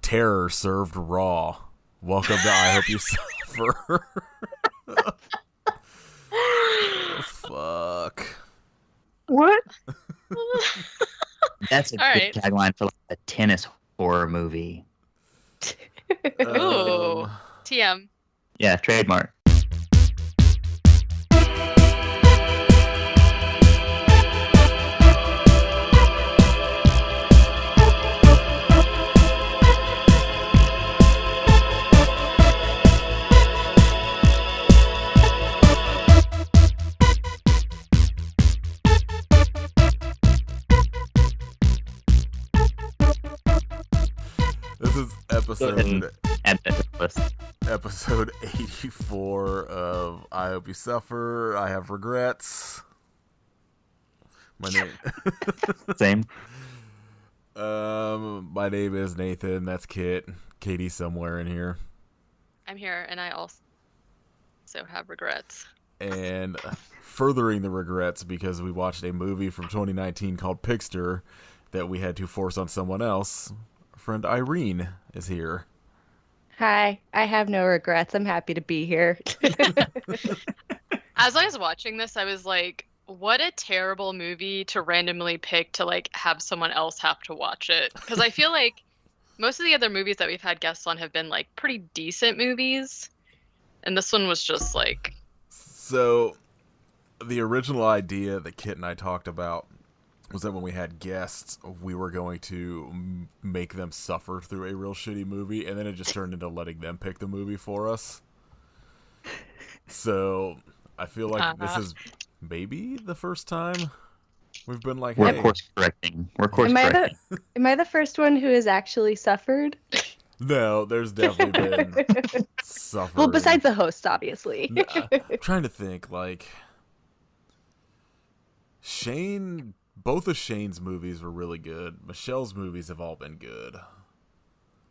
Terror served raw. Welcome to I Hope You Suffer. Oh, fuck. What? That's a All good right. tagline for like a tennis horror movie. Ooh. TM. Yeah, trademark. This is episode Add that to the list. episode 84 of I Hope You Suffer. I have regrets. My name Same. my name is Nathan. That's Kit. Katie's somewhere in here. I'm here, and I also have regrets. And furthering the regrets because we watched a movie from 2019 called Pigster that we had to force on someone else. Our friend Irene is here. Hi, I have no regrets. I'm happy to be here. As I was watching this, I was like, what a terrible movie to randomly pick to like have someone else have to watch it. Because I feel like most of the other movies that we've had guests on have been like pretty decent movies. And this one was just like... So, the original idea that Kit and I talked about was that when we had guests, we were going to make them suffer through a real shitty movie, and then it just turned into letting them pick the movie for us. So, I feel like this is maybe the first time we've been like, We're hey. course correcting. We're course correcting. Am I the first one who has actually suffered? No, there's definitely been suffering. Well, besides the hosts, obviously. I'm trying to think, like, both of Shane's movies were really good. Michelle's movies have all been good.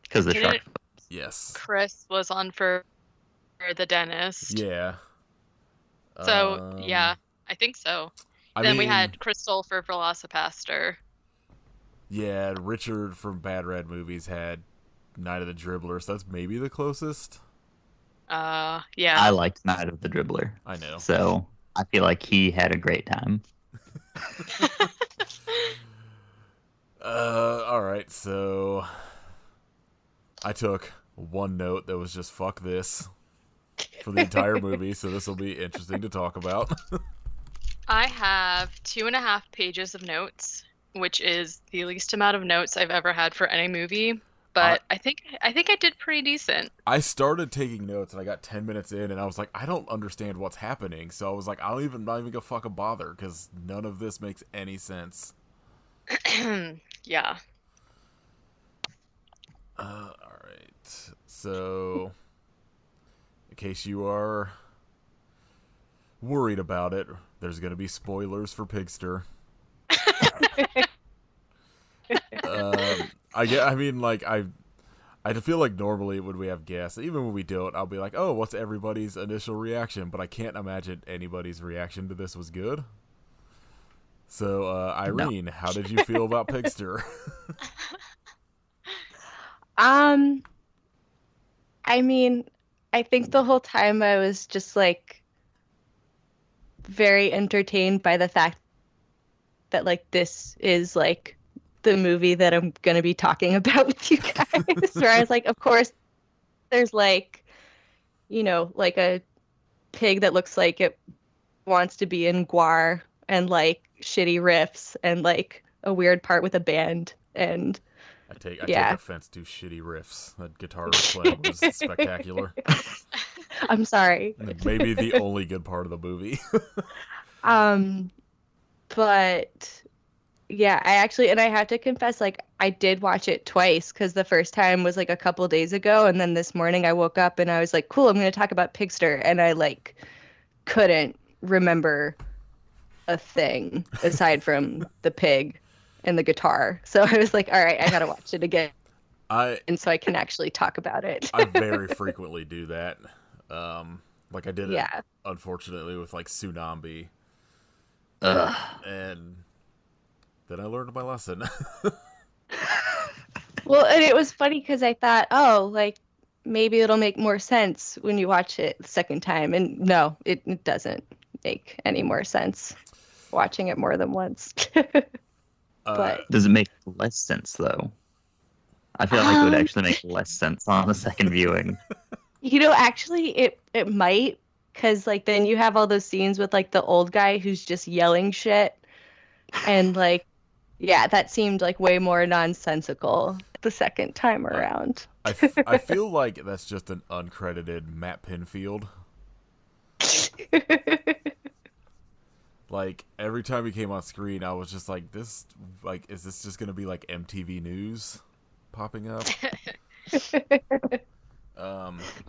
Because the Didn't- shark. Yes. Chris was on for the dentist. Yeah. So, yeah, I think so. Then we had Crystal for Velocipaster. Yeah, Richard from Bad Red Movies had Night of the Dribbler, so that's maybe the closest. Yeah. I liked Night of the Dribbler. I know. So I feel like he had a great time. Alright, so I took one note that was just fuck this for the entire movie, so this will be interesting to talk about. I have 2.5 pages of notes, which is the least amount of notes I've ever had for any movie. But I think I did pretty decent. I started taking notes and I got 10 minutes in and I was like, I don't understand what's happening. So I was like, not even gonna fucking bother because none of this makes any sense. Yeah. Alright. So, in case you are worried about it, there's gonna be spoilers for Pigster. I feel like normally when we have guests, even when we don't, I'll be like, oh, what's everybody's initial reaction? But I can't imagine anybody's reaction to this was good. So, Irene, how did you feel about Pigster? I mean, I think the whole time I was just like very entertained by the fact that like this is like the movie that I'm gonna be talking about with you guys. Where I was like, of course, there's like, you know, like a pig that looks like it wants to be in Guar and like shitty riffs and like a weird part with a band and I take yeah. offense to shitty riffs. That guitar playing was spectacular. I'm sorry. Maybe the only good part of the movie. But yeah, I have to confess, like, I did watch it twice because the first time was like a couple days ago, and then this morning I woke up and I was like, cool, I'm going to talk about Pigster, and I like couldn't remember a thing aside from the pig and the guitar. So I was like, all right, I got to watch it again. And so I can actually talk about it. I very frequently do that. Like I did it, Yeah. unfortunately, with like Tsunami. And then I learned my lesson. Well, and it was funny because I thought, oh, like maybe it'll make more sense when you watch it the second time. And no, it doesn't make any more sense watching it more than once. But Does it make less sense though? I feel like it would actually make less sense on the second viewing. Actually it might, because like then you have all those scenes with like the old guy who's just yelling shit, and like yeah, that seemed like way more nonsensical the second time around. I feel like that's just an uncredited Matt Pinfield. Like every time he came on screen, I was just like, "This, like, is this just gonna be like MTV News popping up?"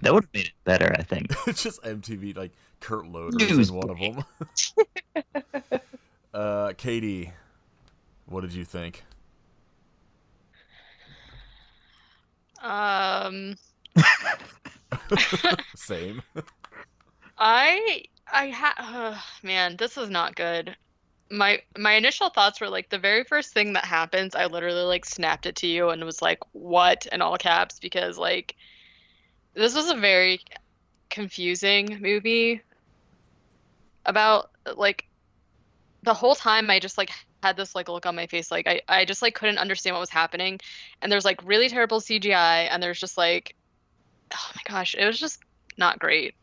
That would have made it better, I think. It's just MTV, like Kurt Loder's in one of them. Katie, what did you think? Same. Man, this is not good. My initial thoughts were like the very first thing that happens, I literally like snapped it to you and was like, "What?" in all caps, because like this was a very confusing movie about like the whole time I just like had this like look on my face, like I just like couldn't understand what was happening, and there's like really terrible CGI, and there's just like, oh my gosh, it was just not great.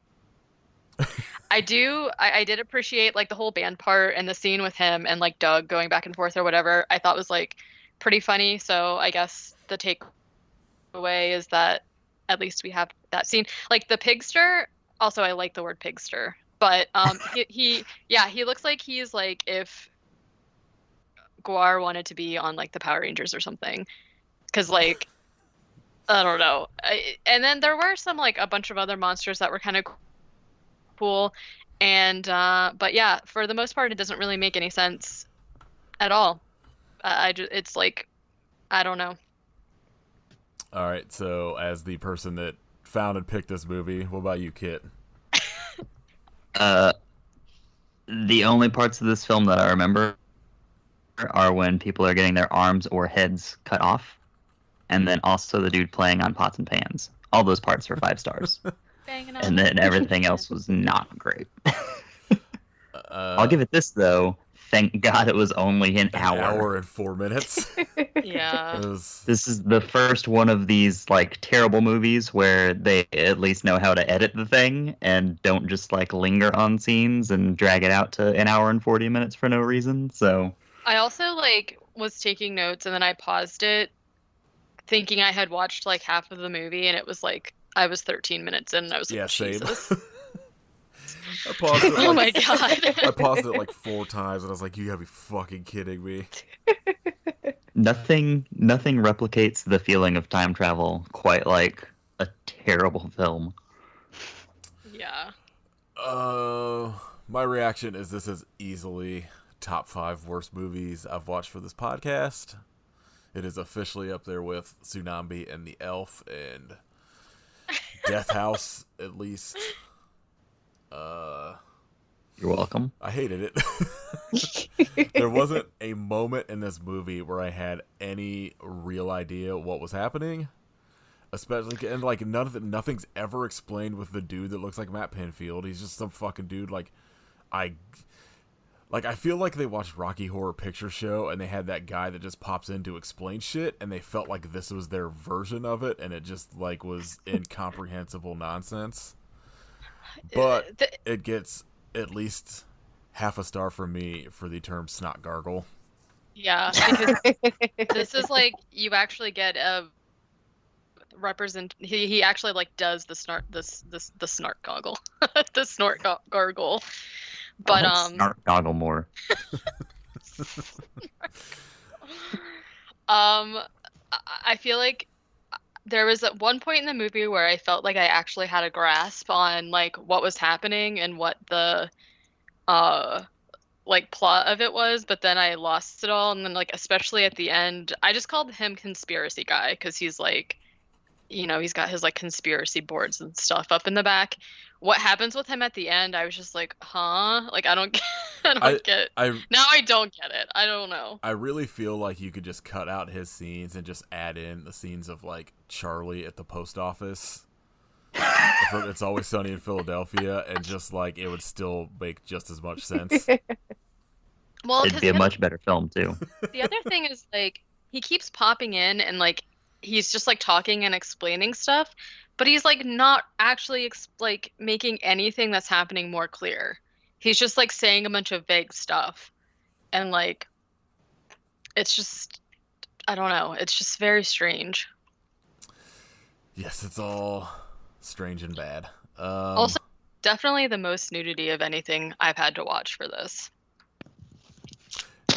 I did appreciate like the whole band part and the scene with him and like Doug going back and forth or whatever. I thought was like pretty funny. So I guess the takeaway is that at least we have that scene. Like the Pigster. Also, I like the word Pigster, but he looks like he's like if Guar wanted to be on like the Power Rangers or something, because like I don't know. And then there were some like a bunch of other monsters that were kind of cool, and but yeah, for the most part it doesn't really make any sense at all. It's like, I don't know. All right, so as the person that found and picked this movie, what about you, Kit? The only parts of this film that I remember are when people are getting their arms or heads cut off, and then also the dude playing on pots and pans. All those parts were 5 stars. And then everything else was not great. I'll give it this, though. Thank God it was only an hour. An hour and 4 minutes. Yeah. This is the first one of these like terrible movies where they at least know how to edit the thing and don't just like linger on scenes and drag it out to an hour and 40 minutes for no reason. So I also like was taking notes and then I paused it thinking I had watched like half of the movie, and it was like I was 13 minutes in and I was like, yeah, Jesus. same. I paused it, Oh my God. I paused it like 4 times and I was like, you gotta be fucking kidding me. Nothing replicates the feeling of time travel quite like a terrible film. Yeah. My reaction is this is easily top 5 worst movies I've watched for this podcast. It is officially up there with Tsunami and The Elf and Death House, at least. You're welcome. I hated it. There wasn't a moment in this movie where I had any real idea what was happening. Especially, and like nothing's ever explained with the dude that looks like Matt Pinfield. He's just some fucking dude. I feel like they watched Rocky Horror Picture Show and they had that guy that just pops in to explain shit, and they felt like this was their version of it, and it just like was incomprehensible nonsense. But it gets at least half a star from me for the term snot gargle. Yeah, because this is like you actually get a represent. He actually like does the snort the snort goggle, the snort gargle. But snort goggle more. I feel like there was at one point in the movie where I felt like I actually had a grasp on like what was happening and what the like plot of it was, but then I lost it all. And then like especially at the end, I just called him conspiracy guy because he's like he's got his like conspiracy boards and stuff up in the back. What happens with him at the end? I was just like, huh? Like I don't I don't get. Now I don't get it. I don't know. I really feel like you could just cut out his scenes and just add in the scenes of like Charlie at the post office. It's Always Sunny in Philadelphia, and just like it would still make just as much sense. Well, It'd be a much better film too. The other thing is like he keeps popping in and like he's just like talking and explaining stuff, but he's like not actually like making anything that's happening more clear. He's just like saying a bunch of vague stuff, and like it's just I don't know. It's just very strange. Yes, it's all strange and bad. Also, definitely the most nudity of anything I've had to watch for this.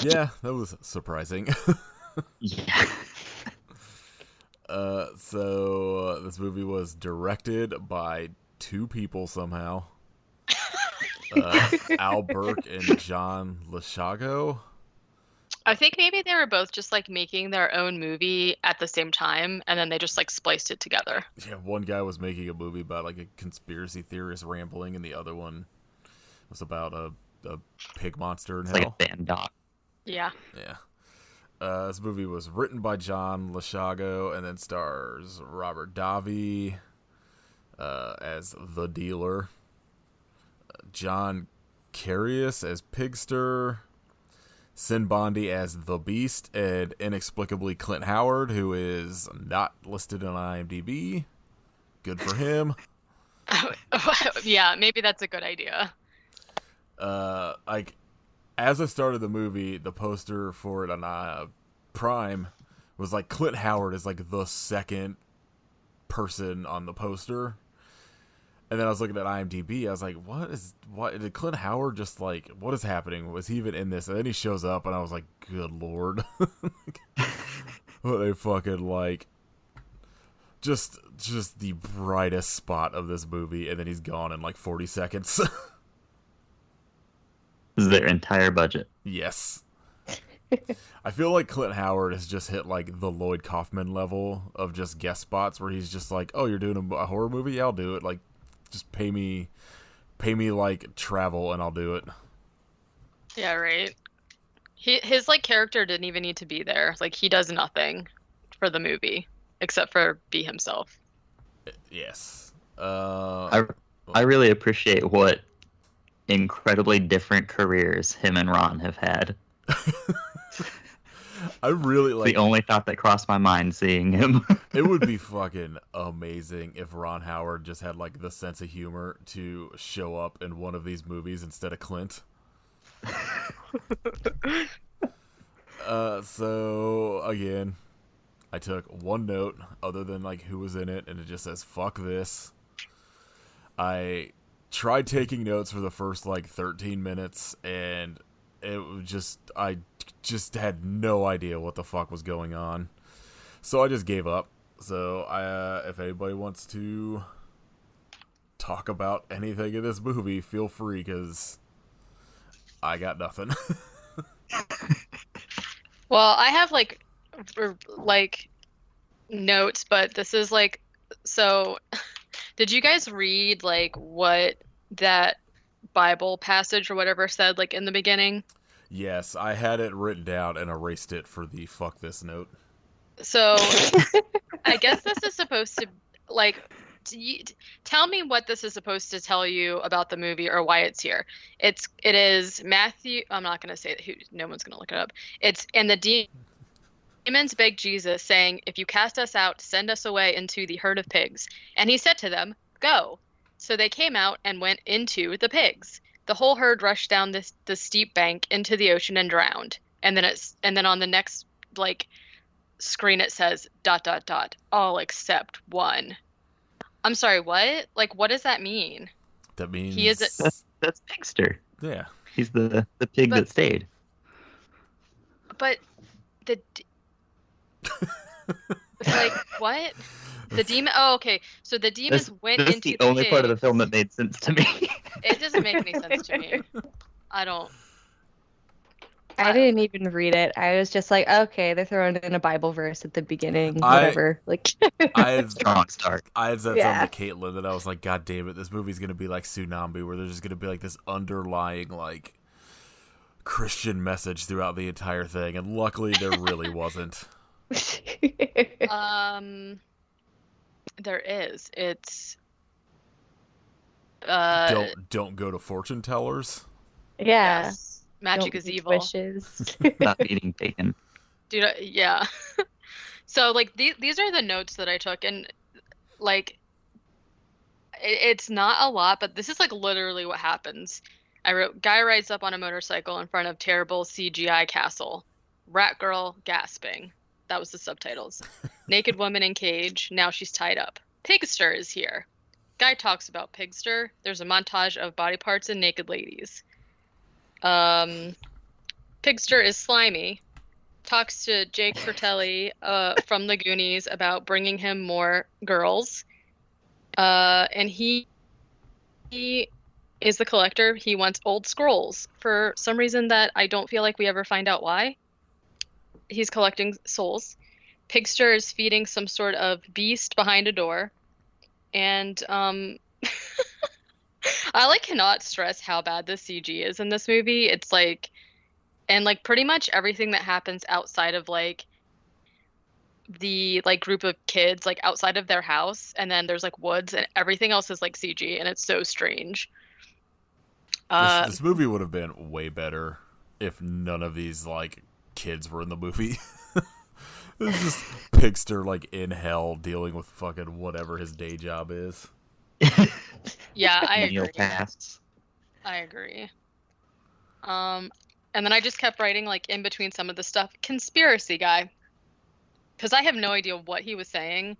Yeah, that was surprising. Yeah. So this movie was directed by two people somehow. Al Burke and John Lashago. I think maybe they were both just like making their own movie at the same time, and then they just like spliced it together. Yeah, one guy was making a movie about like a conspiracy theorist rambling, and the other one was about a pig monster in hell. Like a band doc. Yeah. Yeah. This movie was written by John Lashago and then stars Robert Davi as the dealer, John Carius as Pigster, Sin Bondi as the Beast, and inexplicably Clint Howard, who is not listed on IMDb. Good for him. Yeah, maybe that's a good idea. Like, as I started the movie, the poster for it on Prime was like Clint Howard is like the second person on the poster. And then I was looking at IMDb. I was like, what did Clint Howard just like, what is happening? Was he even in this? And then he shows up and I was like, good Lord. What a fucking like, just the brightest spot of this movie. And then he's gone in like 40 seconds. This is their entire budget. Yes. I feel like Clint Howard has just hit like the Lloyd Kaufman level of just guest spots where he's just like, oh, you're doing a horror movie? Yeah, I'll do it. Like, just pay me like travel and I'll do it. Yeah, right. His like character didn't even need to be there. Like he does nothing for the movie except for be himself. Yes. I really appreciate what incredibly different careers him and Ron have had. I really like the only thought that crossed my mind seeing him. It would be fucking amazing if Ron Howard just had like the sense of humor to show up in one of these movies instead of Clint. So again, I took one note other than like who was in it, and it just says fuck this. I tried taking notes for the first like 13 minutes, and it was I just had no idea what the fuck was going on. So I just gave up. So if anybody wants to talk about anything in this movie, feel free, because I got nothing. Well, I have like notes, but this is like, so did you guys read like what that Bible passage or whatever said like in the beginning? Yes, I had it written down and erased it for the fuck this note. So I guess this is supposed to like tell me what this is supposed to tell you about the movie or why it's here. It is Matthew. I'm not going to say that. No one's going to look it up. It's and the demons begged Jesus, saying, "If you cast us out, send us away into the herd of pigs." And he said to them, "Go." So they came out and went into the pigs. The whole herd rushed down the steep bank into the ocean and drowned. And then on the next like screen it says ... all except one. I'm sorry, what? Like, what does that mean? That means he is that's Pigster. Yeah, he's the pig that stayed. But the like what? The demon. Oh, okay. So the demons went into the only pigs. part of the film that made sense to me. It doesn't make any sense to me. I don't. I didn't even read it. I was just like, okay, they're throwing in a Bible verse at the beginning, I whatever. Like, I had Strong start. I had said yeah. something to Caitlin that I was like, God damn it, this movie's gonna be like Tsunami, where there's just gonna be like this underlying like Christian message throughout the entire thing, and luckily there really wasn't. There is. It's Don't go to fortune tellers. Yeah. yes. Magic Don't is make evil. Wishes. Stop eating bacon. Dude, yeah. So like these are the notes that I took, and like it's not a lot, but this is like literally what happens. I wrote, guy rides up on a motorcycle in front of terrible CGI castle. Rat girl gasping. That was the subtitles. Naked woman in cage. Now she's tied up. Pigster is here. Guy talks about Pigster. There's a montage of body parts and naked ladies. Pigster is slimy. Talks to Jake Fratelli from the Goonies about bringing him more girls. And he is the collector. He wants old scrolls for some reason that I don't feel like we ever find out why. He's collecting souls. Pigster is feeding some sort of beast behind a door. And I like cannot stress how bad the CG is in this movie. It's like, and like pretty much everything that happens outside of like the like group of kids like outside of their house, and then there's like woods, and everything else is like CG, and it's so strange. This movie would have been way better if none of these like kids were in the movie. It's just Pigster like in hell dealing with fucking whatever his day job is. Yeah, I Meal agree. tasks. I agree. And then I just kept writing like in between some of the stuff, conspiracy guy, because I have no idea what he was saying,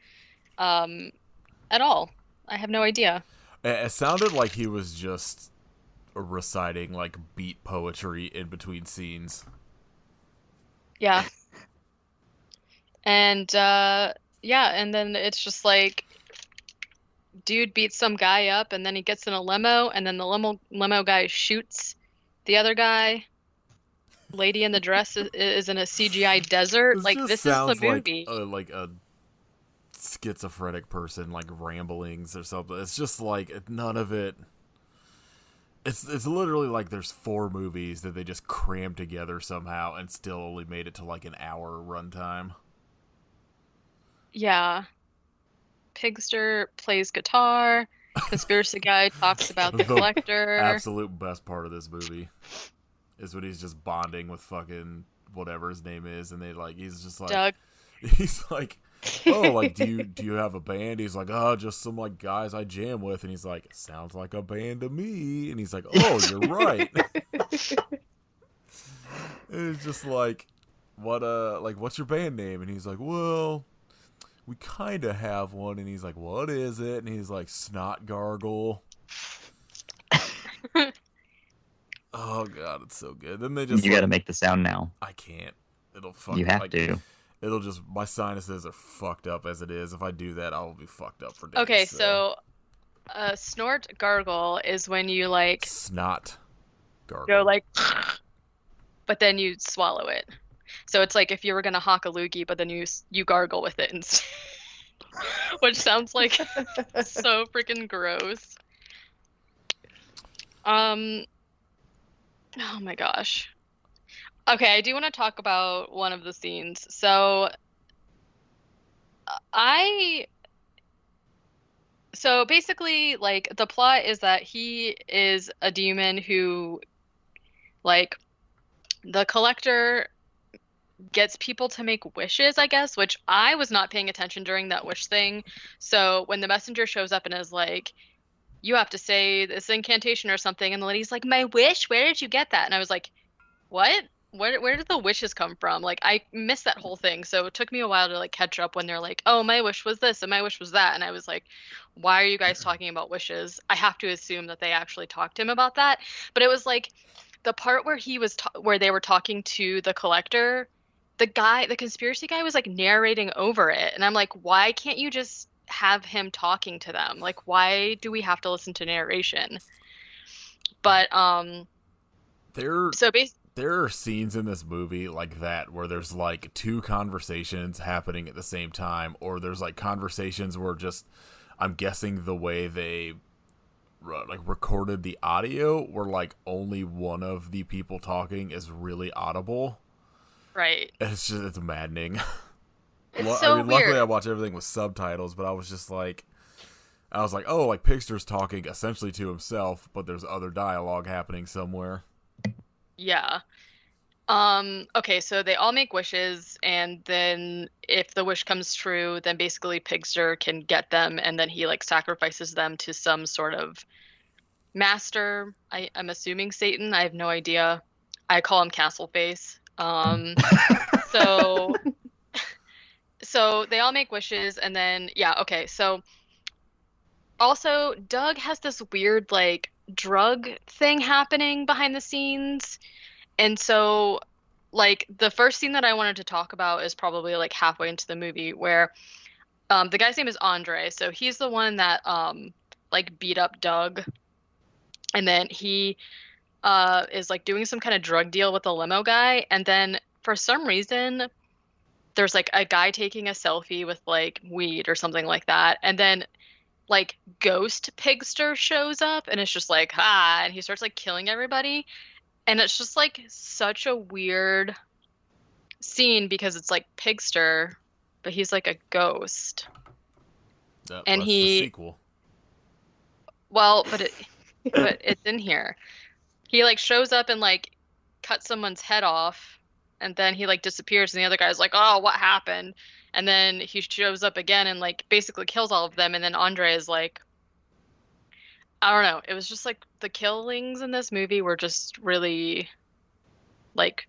at all. I have no idea. It sounded like he was just reciting like beat poetry in between scenes. Yeah. And yeah, and then it's just like dude beats some guy up, and then he gets in a limo, and then the limo guy shoots the other guy. Lady in the dress is in a CGI desert. Like just this is the sounds movie. like a schizophrenic person like ramblings or something. It's just like none of it. It's literally like there's 4 movies that they just crammed together somehow and still only made it to like an hour runtime. Yeah. Pigster plays guitar. Conspiracy guy talks about the collector. Absolute best part of this movie is when he's just bonding with fucking whatever his name is, and he's just like Doug. he's like, oh, like do you have a band? He's like, oh, just some like guys I jam with, and he's like, sounds like a band to me, and he's like, oh, you're right. And it's just like, what's your band name? And he's like, well, we kind of have one. And he's like, what is it? And he's like, Snot Gargle. Oh god, it's so good. Then they just You gotta make the sound now. I can't. It'll fuck. You have like, to. It'll just my sinuses are fucked up as it is. If I do that, I will be fucked up for days. Okay, so snort gargle is when you like Snot Gargle. go like, but then you swallow it. So it's like if you were gonna hawk a loogie, but then you gargle with it, and which sounds like so freaking gross. Oh my gosh. Okay, I do want to talk about one of the scenes. So basically, like, the plot is that he is a demon who, like, the collector gets people to make wishes, I guess, which I was not paying attention during that wish thing. So when the messenger shows up and is like, you have to say this incantation or something, and the lady's like, my wish? Where did you get that? And I was like, what? Where did the wishes come from? Like, I missed that whole thing. So it took me a while to like catch up when they're like, oh, my wish was this and my wish was that. And I was like, why are you guys talking about wishes? I have to assume that they actually talked to him about that. But it was like the part where he was where they were talking to the collector, the conspiracy guy was like narrating over it. And I'm like, why can't you just have him talking to them? Like, why do we have to listen to narration? But they're so there are scenes in this movie like that where there's like two conversations happening at the same time, or there's like conversations where just, I'm guessing the way they like recorded the audio, where like only one of the people talking is really audible. Right. It's maddening. It's so weird. Luckily I watch everything with subtitles, but I was like, oh, like Pigster's talking essentially to himself, but there's other dialogue happening somewhere. Yeah. Okay, so they all make wishes, and then if the wish comes true, then basically Pigster can get them, and then he like sacrifices them to some sort of master. I'm assuming Satan. I have no idea. I call him Castle Face. So so they all make wishes, and then yeah, okay. So also Doug has this weird like drug thing happening behind the scenes. And so, like, the first scene that I wanted to talk about is probably like halfway into the movie where the guy's name is Andre. So he's the one that like beat up Doug. And then he is like doing some kind of drug deal with the limo guy. And then for some reason, there's like a guy taking a selfie with like weed or something like that. And then like Ghost Pigster shows up and it's just like, ah, and he starts like killing everybody. And it's just like such a weird scene because it's like Pigster, but he's like a ghost. And that's he, the sequel. well, but it's in here. He like shows up and like cuts someone's head off, and then he like disappears, and the other guy's like, "Oh, what happened?" And then he shows up again and like basically kills all of them, and then Andre is like, I don't know. It was just like the killings in this movie were just really like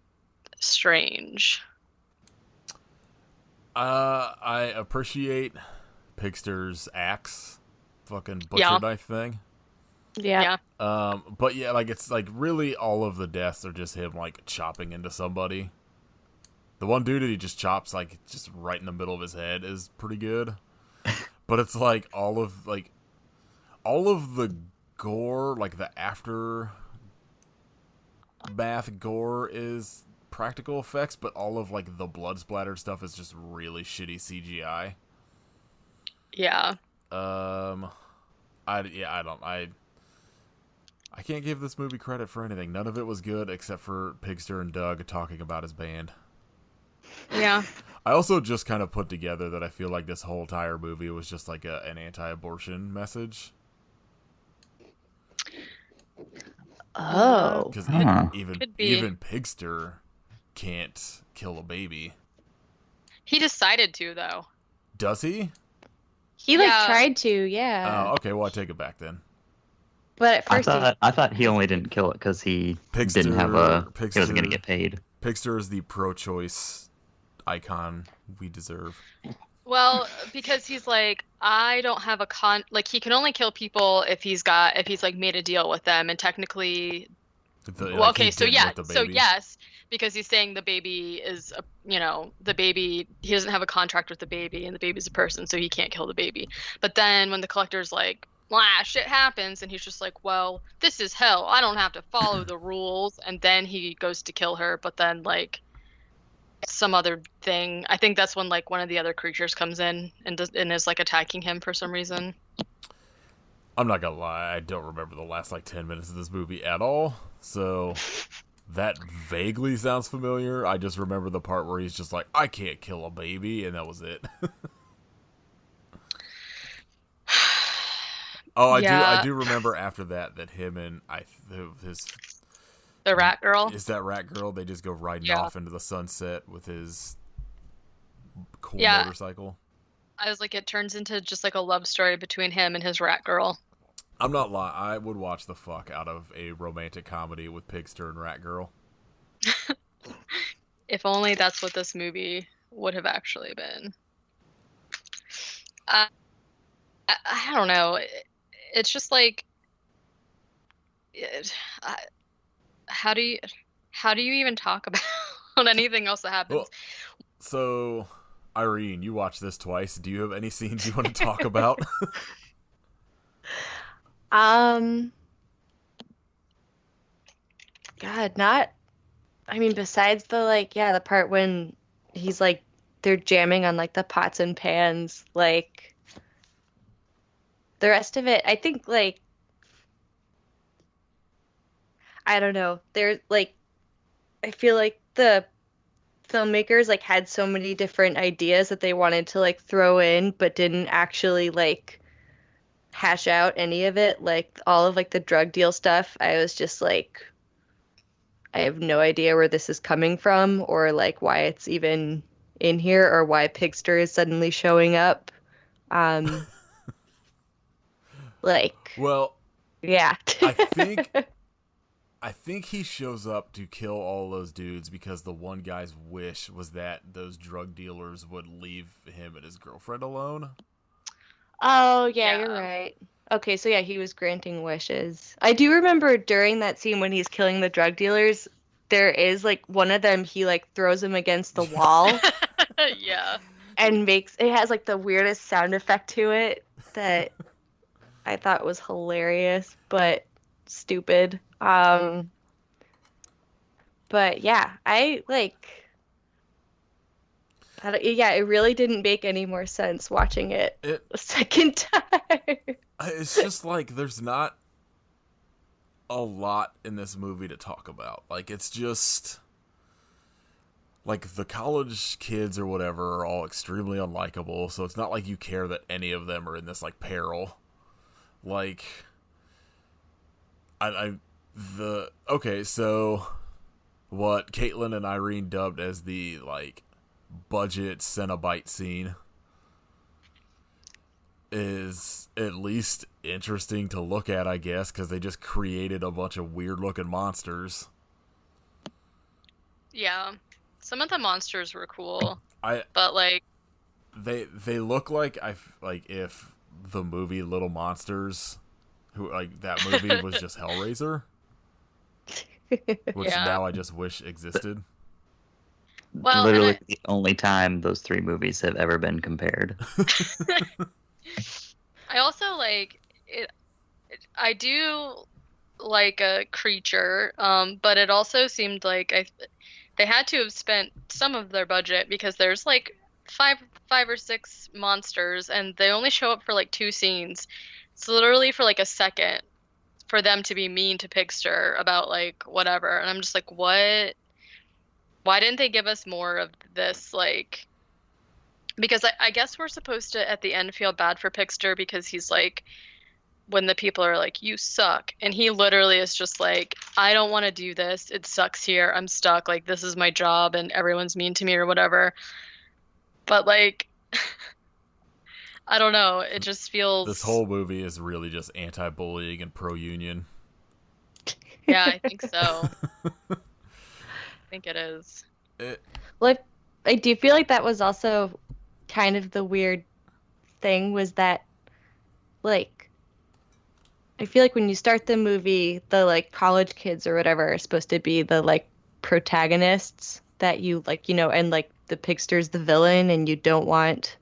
strange. I appreciate Pigster's axe fucking butcher knife thing. Yeah. But yeah, like it's like really all of the deaths are just him like chopping into somebody. The one dude that he just chops like just right in the middle of his head is pretty good. But it's like all of the gore, like the aftermath gore is practical effects, but all of like the blood splattered stuff is just really shitty CGI. Yeah. I can't give this movie credit for anything. None of it was good except for Pigster and Doug talking about his band. Yeah. I also just kind of put together that I feel like this whole entire movie was just like an anti-abortion message. Oh. Because Could be. even Pigster can't kill a baby. He decided to though. Does he? He like Yeah. tried to, yeah. Oh, okay. Well, I take it back then. But at first I thought he only didn't kill it because he didn't have he wasn't going to get paid. Pigster is the pro-choice icon we deserve. Well, because he's like, I don't have a like he can only kill people if he's like made a deal with them, and technically well, okay, so yeah, so yes, because he's saying the baby is the baby, he doesn't have a contract with the baby, and the baby's a person, so he can't kill the baby. But then when the collector's like, "Blah, shit happens," and he's just like, "Well, this is hell. I don't have to follow the rules," and then he goes to kill her, but then like some other thing, I think that's when like one of the other creatures comes in and is like attacking him for some reason. I'm not gonna lie, I don't remember the last like 10 minutes of this movie at all, so that vaguely sounds familiar. I just remember the part where he's just like, I can't kill a baby, and that was it. Oh, I do remember after that him and the rat girl. Is that rat girl? They just go riding off into the sunset with his cool Yeah. motorcycle. I was like, it turns into just like a love story between him and his rat girl. I'm not lying. I would watch the fuck out of a romantic comedy with Pigster and Rat Girl. If only that's what this movie would have actually been. I don't know. It's just like, how do you even talk about anything else that happens? Well, so, Irene, you watched this twice. Do you have any scenes you want to talk about? God, not I mean, besides the like, yeah, the part when he's like, they're jamming on like the pots and pans, like the rest of it, I think like, I don't know. There's like, I feel like the filmmakers like had so many different ideas that they wanted to like throw in, but didn't actually like hash out any of it. Like all of like the drug deal stuff, I was just like, I have no idea where this is coming from or like why it's even in here or why Pigster is suddenly showing up. Um, like, Well, yeah. I think I think he shows up to kill all those dudes because the one guy's wish was that those drug dealers would leave him and his girlfriend alone. Oh, yeah, you're Yeah. right. Okay, so yeah, he was granting wishes. I do remember during that scene when he's killing the drug dealers, there is like one of them, he like throws him against the wall Yeah. and makes it has like the weirdest sound effect to it that I thought was hilarious but stupid. But yeah, I like yeah, it really didn't make any more sense watching it It a second time. it's just like there's not a lot in this movie to talk about. Like it's just like the college kids or whatever are all extremely unlikable, so it's not like you care that any of them are in this like peril. Like I the okay, so what Caitlin and Irene dubbed as the like budget Cenobite scene is at least interesting to look at, I guess, because they just created a bunch of weird looking monsters. Yeah. Some of the monsters were cool, I but like, they look like like if the movie Little Monsters, who like that movie was just Hellraiser, which yeah. now I just wish existed. Well, Literally the only time those three movies have ever been compared. I also like it. I do like a creature, but it also seemed like they had to have spent some of their budget because there's like five or six monsters, and they only show up for like two scenes. It's literally for like a second for them to be mean to Pigster about like whatever, and I'm just like, what? Why didn't they give us more of this? Like, because I guess we're supposed to at the end feel bad for Pigster because he's like, when the people are like, you suck. And he literally is just like, I don't want to do this. It sucks here. I'm stuck. Like, this is my job and everyone's mean to me or whatever. But like, I don't know. It just feels. This whole movie is really just anti-bullying and pro-union. Yeah, I think so. I think it is. Well, I do feel like that was also kind of the weird thing was that, like, I feel like when you start the movie, the, like, college kids or whatever are supposed to be the, like, protagonists that you, like, you know, and, like, the Pigster's the villain and you don't want,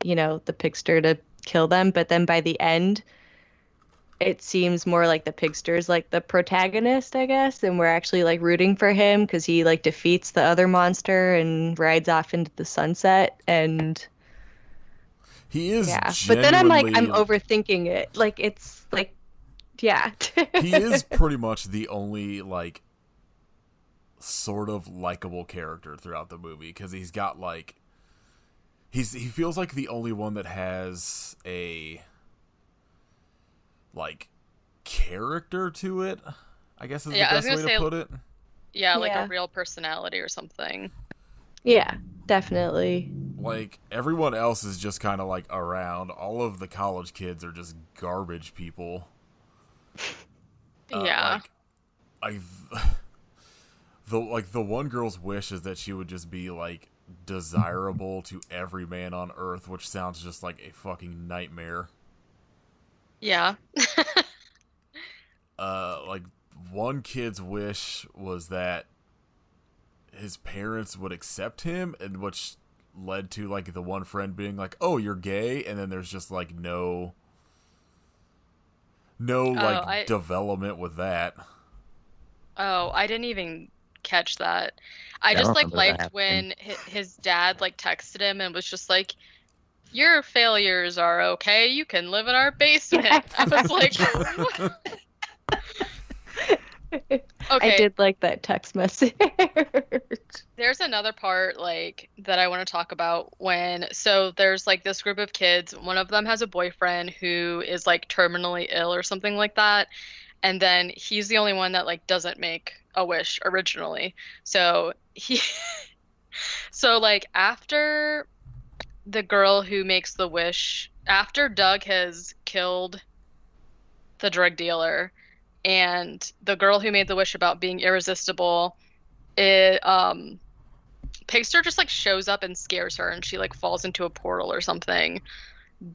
you know, the Pigster to kill them. But then by the end, it seems more like the Pigster's like the protagonist, I guess, and we're actually like rooting for him because he like defeats the other monster and rides off into the sunset. And He is yeah, but then I'm genuinely overthinking it. Like it's like, yeah. he is pretty much the only like sort of likable character throughout the movie because he's got like he feels like the only one that has a like character to it, I guess is Yeah, I the was best gonna way to say- put it. Yeah, like Yeah. a real personality or something. Yeah, definitely. Like everyone else is just kind of like around. All of the college kids are just garbage people. Yeah. Like the one girl's wish is that she would just be like desirable to every man on earth, which sounds just like a fucking nightmare. Yeah. Like one kid's wish was that his parents would accept him, and which led to like the one friend being like, "Oh, you're gay," and then there's just like no development with that. Oh, I didn't even catch that. I Yeah, I just like remember that liked happening. when his dad like texted him and was just like, "Your failures are okay. You can live in our basement." I was like, I okay. did like that text message. There's another part like that I want to talk about when so there's like this group of kids. One of them has a boyfriend who is like terminally ill or something like that. And then he's the only one that like doesn't make a wish originally. So he so like after the girl who makes the wish, after Doug has killed the drug dealer and the girl who made the wish about being irresistible, it Pigster just like shows up and scares her and she like falls into a portal or something.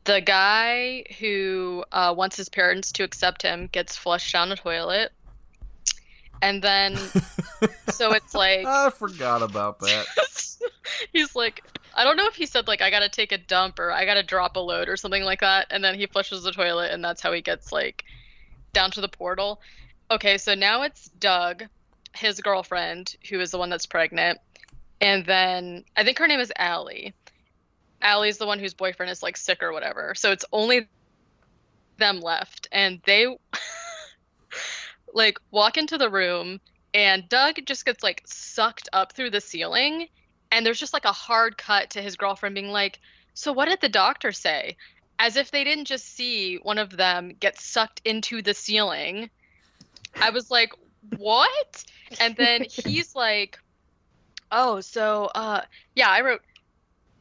The guy who wants his parents to accept him gets flushed down the toilet. And then, so it's like, I forgot about that. he's like, I don't know if he said like, I gotta take a dump or I gotta drop a load or something like that. And then he flushes the toilet and that's how he gets like down to the portal. Okay, so now it's Doug, his girlfriend, who is the one that's pregnant. And then I think her name is Allie. Allie's the one whose boyfriend is like sick or whatever. So it's only them left. And they like walk into the room and Doug just gets like sucked up through the ceiling. And there's just like a hard cut to his girlfriend being like, "So what did the doctor say?" As if they didn't just see one of them get sucked into the ceiling. I was like, what? And then he's like, "Oh, so yeah, I wrote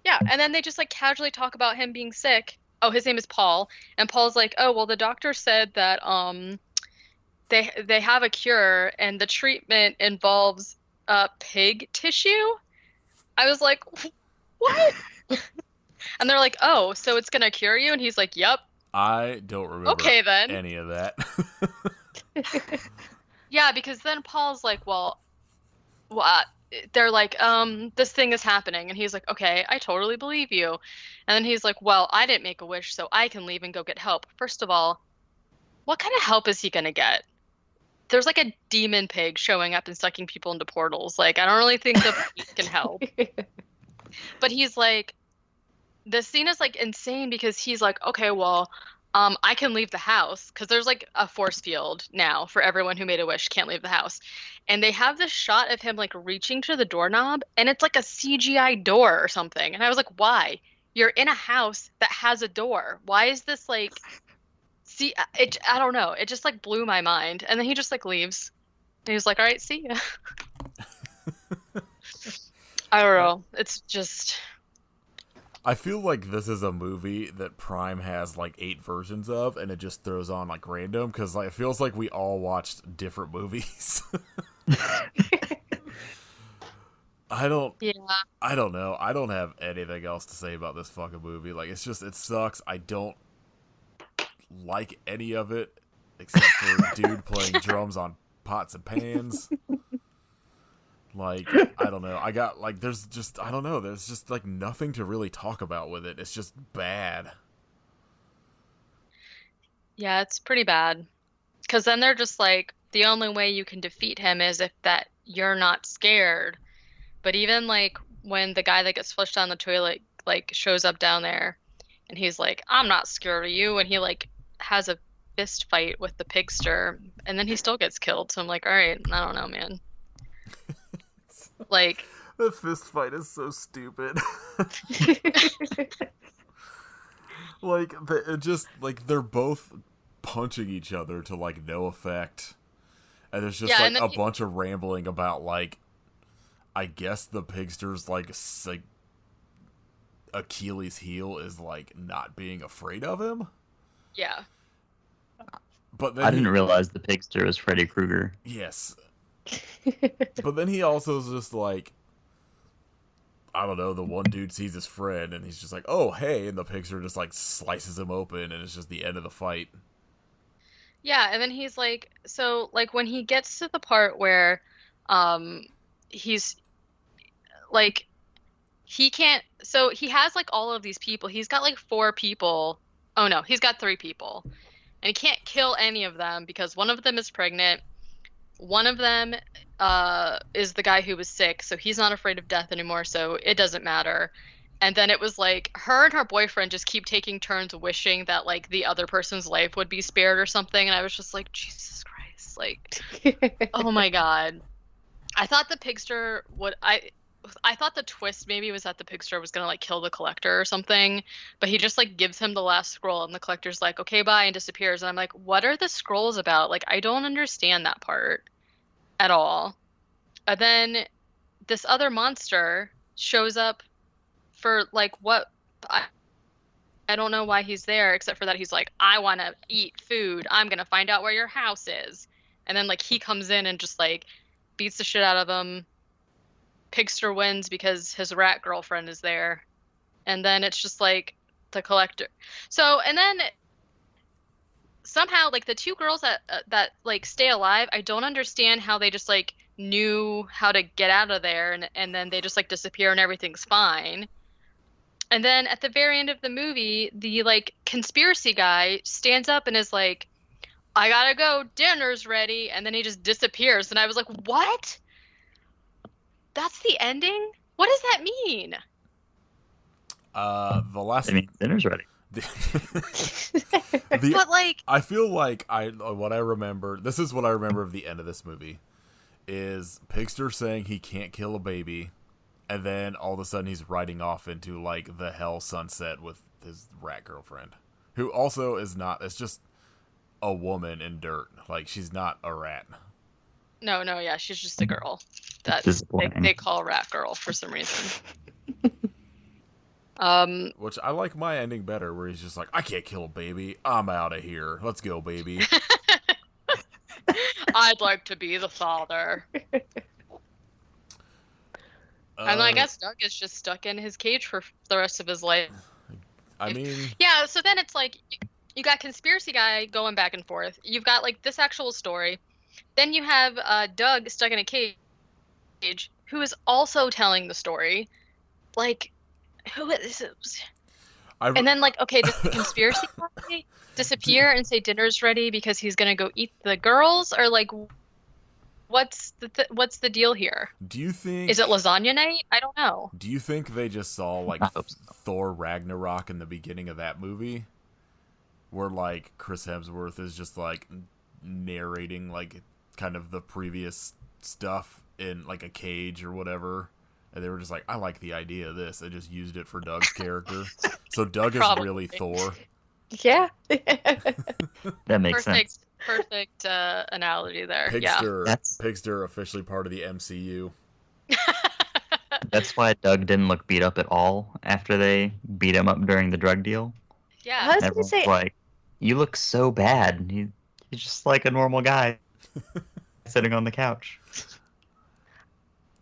yeah." And then they just like casually talk about him being sick. Oh, his name is Paul. And Paul's like, "Oh, well, the doctor said that they have a cure and the treatment involves pig tissue." I was like, "What?" And they're like, "Oh, so it's gonna cure you?" And he's like, "Yep." I don't remember Okay, then. any of that. Yeah, because then Paul's like, "Well, what?" They're like, this thing is happening." And he's like, "Okay, I totally believe you." And then he's like, "Well, I didn't make a wish, so I can leave and go get help." First of all, what kind of help is he gonna get? There's like a demon pig showing up and sucking people into portals. Like, I don't really think the police can help. But he's like, the scene is like insane because he's like, "Okay, well, I can leave the house," because there's like a force field now for everyone who made a wish can't leave the house. And they have this shot of him like reaching to the doorknob and it's like a CGI door or something. And I was like, why? You're in a house that has a door. Why is this like, see, I don't know. It just like blew my mind. And then he just like leaves. And he was like, "All right, see ya." I don't know. It's just, I feel like this is a movie that Prime has like 8 versions of, and it just throws on like random because like, it feels like we all watched different movies. yeah. I don't know. I don't have anything else to say about this fucking movie. Like, it's just, it sucks. I don't like any of it except for dude playing drums on pots and pans. Like, I don't know. I got, like, there's just, I don't know. There's just, like, nothing to really talk about with it. It's just bad. Yeah, it's pretty bad. Because then they're just like, the only way you can defeat him is if that you're not scared. But even like when the guy that gets flushed down the toilet like shows up down there and he's like, "I'm not scared of you," and he like has a fist fight with the pigster and then he still gets killed. So I'm like, all right, I don't know, man. Like, The fist fight is so stupid. Like, it just, like, they're both punching each other to, like, no effect. And there's just, yeah, like, and then a bunch of rambling about, like, I guess the pigster's, like, Achilles' heel is, like, not being afraid of him. yeah. But then I didn't realize the pigster was Freddy Krueger. Yes. But then he also is just like, I don't know, the one dude sees his friend and he's just like, "Oh, hey," and the picture just like slices him open and it's just the end of the fight. Yeah, and then he's like, so like when he gets to the part where he's like he can't, so he has like all of these people. He's got like 4 people. Oh no, he's got 3 people. And he can't kill any of them because one of them is pregnant. One of them is the guy who was sick, so he's not afraid of death anymore, so it doesn't matter. And then it was like her and her boyfriend just keep taking turns wishing that like the other person's life would be spared or something, and I was just like, Jesus Christ, like, oh my God. I thought the Pigster would I thought the twist maybe was that the Pigster was gonna like kill the collector or something, but he just like gives him the last scroll and the collector's like, okay, bye, and disappears. And I'm like, what are the scrolls about? Like, I don't understand that part at all. And then this other monster shows up for like what I don't know why he's there, except for that he's like, I want to eat food. I'm gonna find out where your house is. And then like he comes in and just like beats the shit out of him. Pigster wins because his rat girlfriend is there. And then it's just like the collector. So, and then somehow like the two girls that like stay alive, I don't understand how they just like knew how to get out of there, and then they just like disappear and everything's fine. And then at the very end of the movie, the like conspiracy guy stands up and is like, I gotta go, dinner's ready, and then he just disappears. And I was like, what? That's the ending? What does that mean? The last. I mean, dinner's ready. But like, I feel like what I remember. This is what I remember of the end of this movie. Is Pigster saying he can't kill a baby, and then all of a sudden he's riding off into like the hell sunset with his rat girlfriend, who also is not. It's just a woman in dirt. Like, she's not a rat. no, yeah, she's just a girl that Disappointing. they call rat girl for some reason. Which I like my ending better, where he's just like, I can't kill a baby. I'm out of here. Let's go, baby. I'd like to be the father. And I guess Doug is just stuck in his cage for the rest of his life. I mean, Yeah, so then it's like you got conspiracy guy going back and forth. You've got like this actual story. Then you have Doug stuck in a cage who is also telling the story. Like, who is it? And then like, okay, does the conspiracy guy disappear and say dinner's ready because he's gonna go eat the girls, or like, what's the deal here? do you think? Is it lasagna night? I don't know. Do you think they just saw like I hope so. Thor Ragnarok in the beginning of that movie, where like Chris Hemsworth is just like narrating like kind of the previous stuff in like a cage or whatever, and they were just like, I like the idea of this. I just used it for Doug's character. So Doug is Probably. really Thor. Yeah. That makes sense. Perfect analogy there. Yeah. Pigster officially part of the MCU. That's why Doug didn't look beat up at all after they beat him up during the drug deal. Yeah. I was gonna Everyone's say, like, you look so bad. He's just like a normal guy sitting on the couch.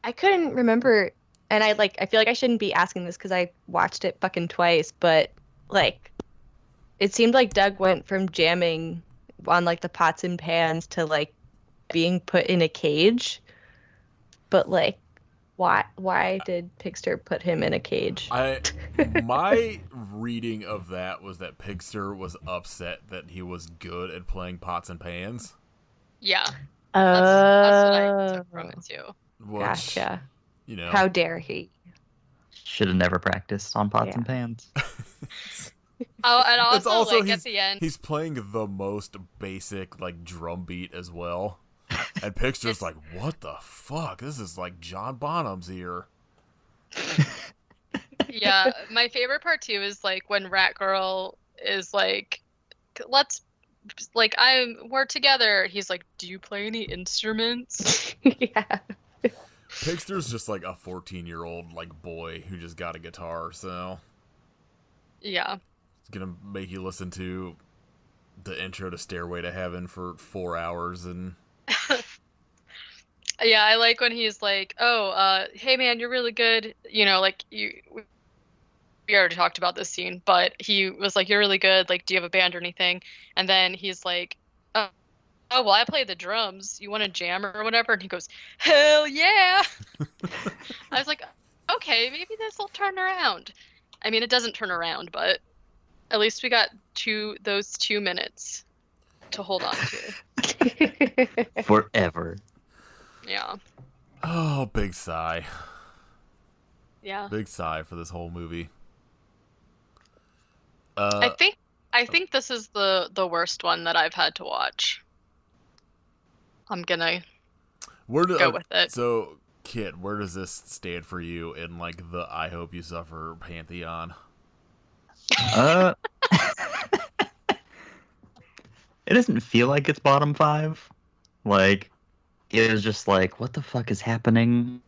I couldn't remember, and I feel like I shouldn't be asking this because I watched it fucking twice, but like, it seemed like Doug went from jamming on like the pots and pans to like being put in a cage. But like, why did Pigster put him in a cage? My reading of that was that Pigster was upset that he was good at playing pots and pans. Yeah. That's what I took from it too. Which, Gotcha. you know, How dare he? Should have never practiced on pots and pans. Oh, and it's also like at the end, he's playing the most basic like drum beat as well. And Pigster's like, what the fuck? This is like John Bonham's here. yeah, my favorite part too is like when Rat Girl is like, we're together. He's like, do you play any instruments? Yeah. Pigster's just like a 14-year-old like boy who just got a guitar, so Yeah. it's gonna make you listen to the intro to Stairway to Heaven for 4 hours. And Yeah, I like when he's like, oh, hey man, you're really good. You know, like we already talked about this scene, but he was like, you're really good. Like, do you have a band or anything? And then he's like, oh, well, I play the drums. You want to jam or whatever? And he goes, hell yeah. I was like, okay, maybe this will turn around. I mean, it doesn't turn around, but at least we got those 2 minutes to hold on to. Forever. Yeah. Oh, big sigh. Yeah. Big sigh for this whole movie. I think this is the worst one that I've had to watch. I'm gonna go with it. So, Kit, where does this stand for you in like the I Hope You Suffer pantheon? Uh, it doesn't feel like it's bottom 5. Like, it was just like, what the fuck is happening?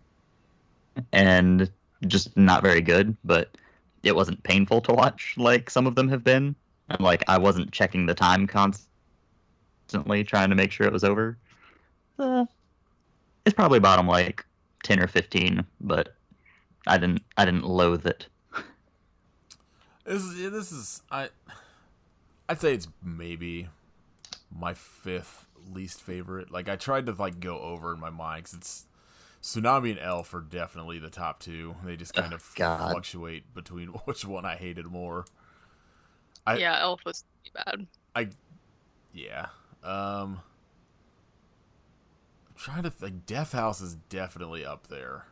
And just not very good, but it wasn't painful to watch like some of them have been. And like, I wasn't checking the time constantly trying to make sure it was over. It's probably bottom like 10 or 15, but I didn't loathe it. I'd say it's maybe my 5th least favorite. Like, I tried to like go over in my mind because it's Tsunami and Elf are definitely the top 2. They just kind of fluctuate between which one I hated more. Yeah, Elf was pretty bad. Yeah. I'm trying to think. Death House is definitely up there.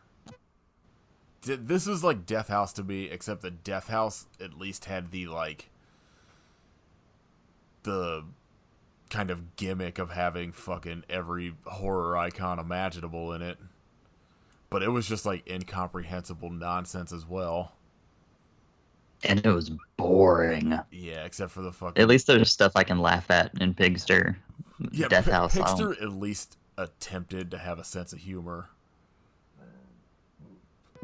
This was like Death House to me, except that Death House at least had the like the kind of gimmick of having fucking every horror icon imaginable in it. But it was just like incomprehensible nonsense as well. And it was boring. Yeah, except for the fucking... At least there's stuff I can laugh at in Pigster. Yeah, Death House. Pigster at least attempted to have a sense of humor.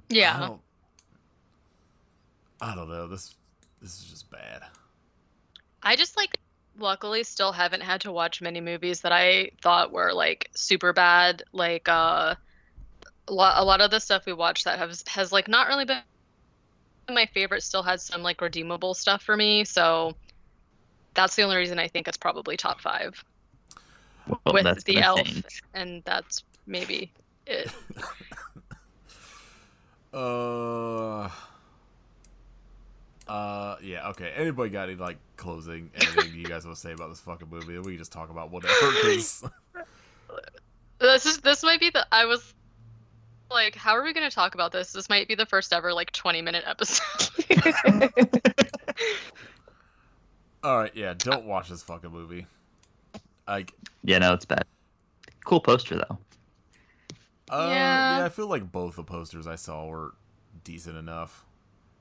Yeah. I don't know. This is just bad. I just like luckily still haven't had to watch many movies that I thought were like super bad. Like a lot of the stuff we watched that has like not really been my favorite still has some like redeemable stuff for me. So that's the only reason I think it's probably top 5 with the Elf, and that's maybe it. Yeah, okay. Anybody got any, like, anything you guys want to say about this fucking movie? We can just talk about whatever, because... This might be I was like, how are we going to talk about this? This might be the first ever, like, 20-minute episode. Alright, yeah, don't watch this fucking movie. Yeah, no, it's bad. Cool poster, though. Yeah, I feel like both the posters I saw were decent enough.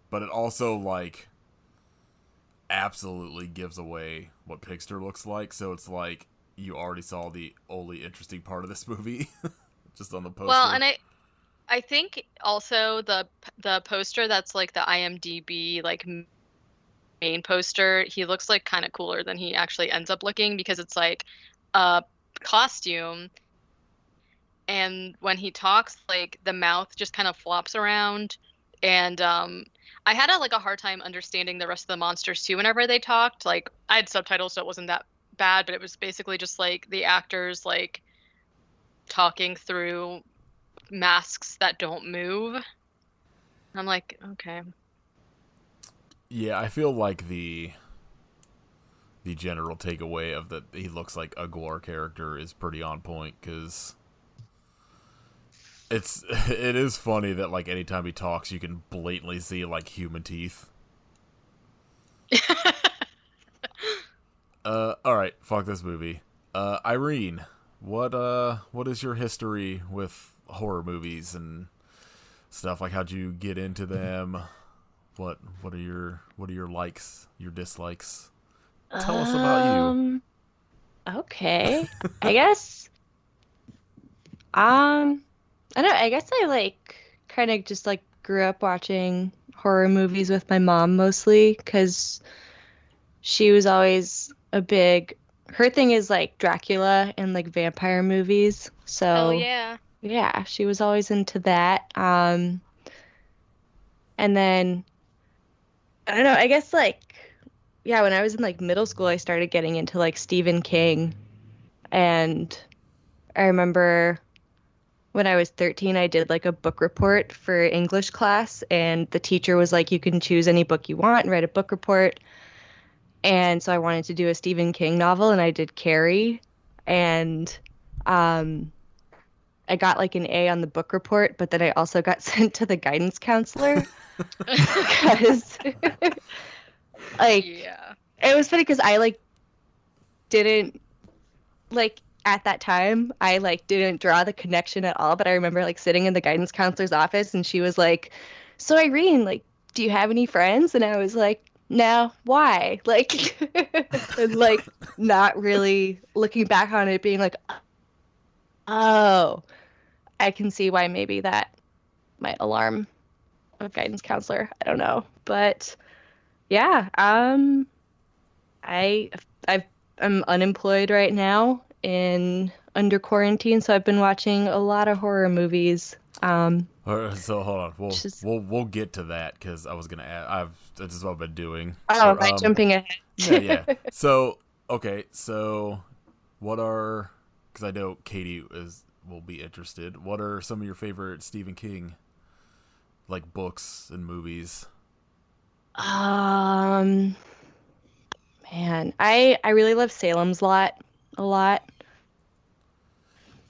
But it also, like, absolutely gives away what Pigster looks like. So it's like you already saw the only interesting part of this movie just on the poster. Well, and I think also the poster that's like the IMDb like main poster, he looks like kind of cooler than he actually ends up looking, because it's like a costume, and when he talks, like the mouth just kind of flops around, and I had a hard time understanding the rest of the monsters too whenever they talked. Like, I had subtitles, so it wasn't that bad, but it was basically just like the actors like talking through masks that don't move. I'm like, okay. Yeah, I feel like the general takeaway of that he looks like a gore character is pretty on point, because it is funny that like anytime he talks, you can blatantly see like human teeth. All right, fuck this movie. Irene, what is your history with horror movies and stuff? Like, how'd you get into them? What are your likes, your dislikes? Tell us about you. Okay. I guess I don't know, I guess I like kind of just like grew up watching horror movies with my mom mostly, because she was always her thing is like Dracula and like vampire movies. So Hell yeah. Yeah, she was always into that. And then I don't know, I guess like, yeah, when I was in like middle school, I started getting into like Stephen King. And I remember when I was 13, I did like a book report for English class, and the teacher was like, you can choose any book you want and write a book report. And so I wanted to do a Stephen King novel, and I did Carrie. and I got like an A on the book report, but then I also got sent to the guidance counselor because like Yeah. it was funny because I like didn't like at that time I like didn't draw the connection at all, but I remember like sitting in the guidance counselor's office and she was like, "So Irene, like, do you have any friends?" And I was like, "No, why?" Like and like not really looking back on it being like, "Oh, I can see why maybe that might alarm a guidance counselor." I don't know. But yeah, I I've I'm unemployed right now in under quarantine, so I've been watching a lot of horror movies. All right, so hold on, we'll Just we'll get to that because I was gonna add. This is what I've been doing. oh, am I jumping ahead? Yeah. So okay, so what are? Because I know Katie will be interested. What are some of your favorite Stephen King like books and movies? Um, Man, I really love Salem's Lot a lot.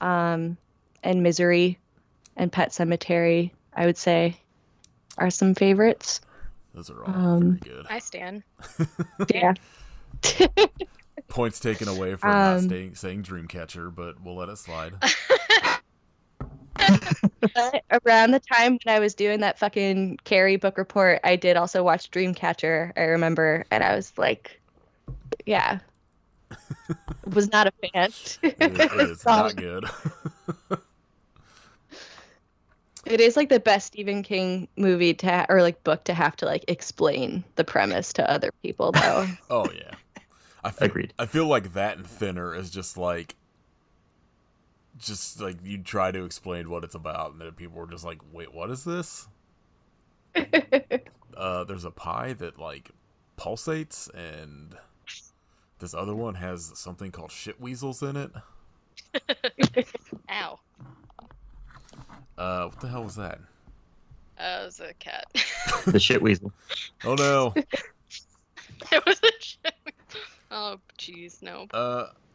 And Misery and Pet Cemetery, I would say, are some favorites. Those are all very good. I stand. Yeah. Points taken away for not saying Dreamcatcher, but we'll let it slide. But around the time when I was doing that fucking Carrie book report, I did also watch Dreamcatcher, I remember, and I was like, yeah. Was not a fan. It is not good. It is like the best Stephen King movie or like book to have to like explain the premise to other people though. Oh yeah. Agreed. I feel like that and Thinner is just like you try to explain what it's about, and then people were just like, "Wait, what is this?" There's a pie that like pulsates, and this other one has something called shit weasels in it. Ow. What the hell was that? It was a cat. The shit weasel. Oh no. It was a shit. Oh, jeez, no.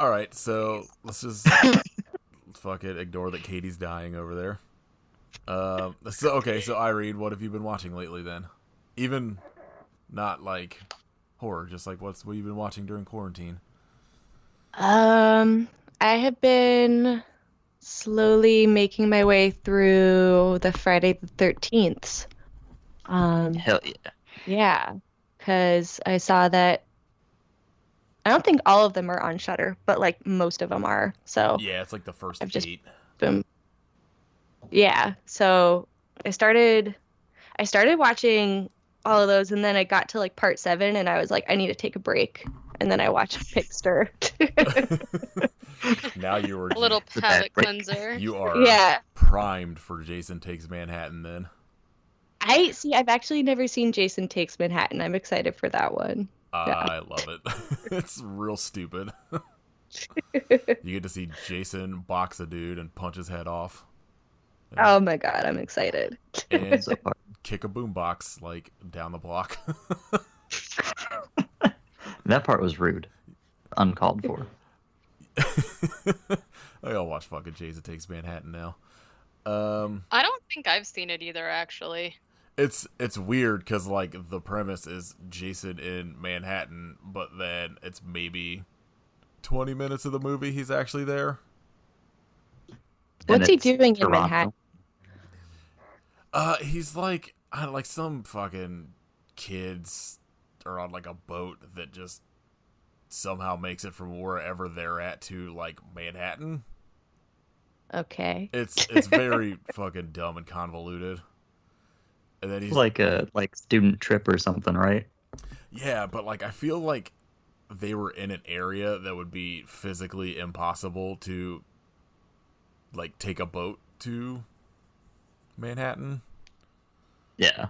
All right, so let's just fuck it. Ignore that Katie's dying over there. So Irene, what have you been watching lately then? Even not like horror, just like what you've been watching during quarantine. I have been slowly making my way through the Friday the 13th. Hell yeah. Yeah, because I saw that I don't think all of them are on Shudder, but like most of them are. So Yeah, it's like the first I've just 8. been, yeah. So I started watching all of those, and then I got to like part 7, and I was like, I need to take a break, and then I watched Pigster. Now you were A little With palate that break. cleanser. you are Yeah. primed for Jason Takes Manhattan then. I've actually never seen Jason Takes Manhattan. I'm excited for that one. I love it. It's real stupid. You get to see Jason box a dude and punch his head off. Oh my god, I'm excited. And So far. kick a boombox like down the block. That part was rude. Uncalled for. I'll watch fucking Jason Takes Manhattan now. I don't think I've seen it either, actually. It's weird because like the premise is Jason in Manhattan, but then it's maybe 20 minutes of the movie he's actually there. What's And he it's doing in Toronto. Manhattan? He's like I don't know, like some fucking kids are on like a boat that just somehow makes it from wherever they're at to like Manhattan. Okay. It's very fucking dumb and convoluted. And then he's Like a student trip or something, right? yeah, but like I feel like they were in an area that would be physically impossible to like take a boat to Manhattan. Yeah.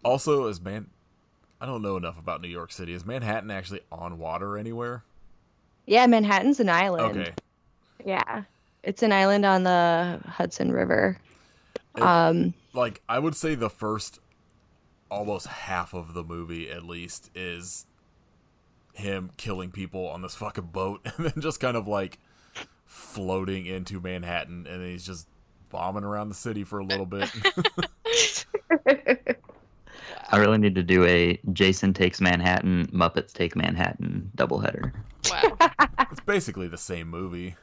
Also, I don't know enough about New York City. Is Manhattan actually on water anywhere? Yeah, Manhattan's an island. Okay. Yeah. It's an island on the Hudson River. Like I would say the first almost half of the movie at least is him killing people on this fucking boat and then just kind of like floating into Manhattan, and then he's just bombing around the city for a little bit. I really need to do a Jason Takes Manhattan, Muppets Take Manhattan doubleheader. Wow. It's basically the same movie.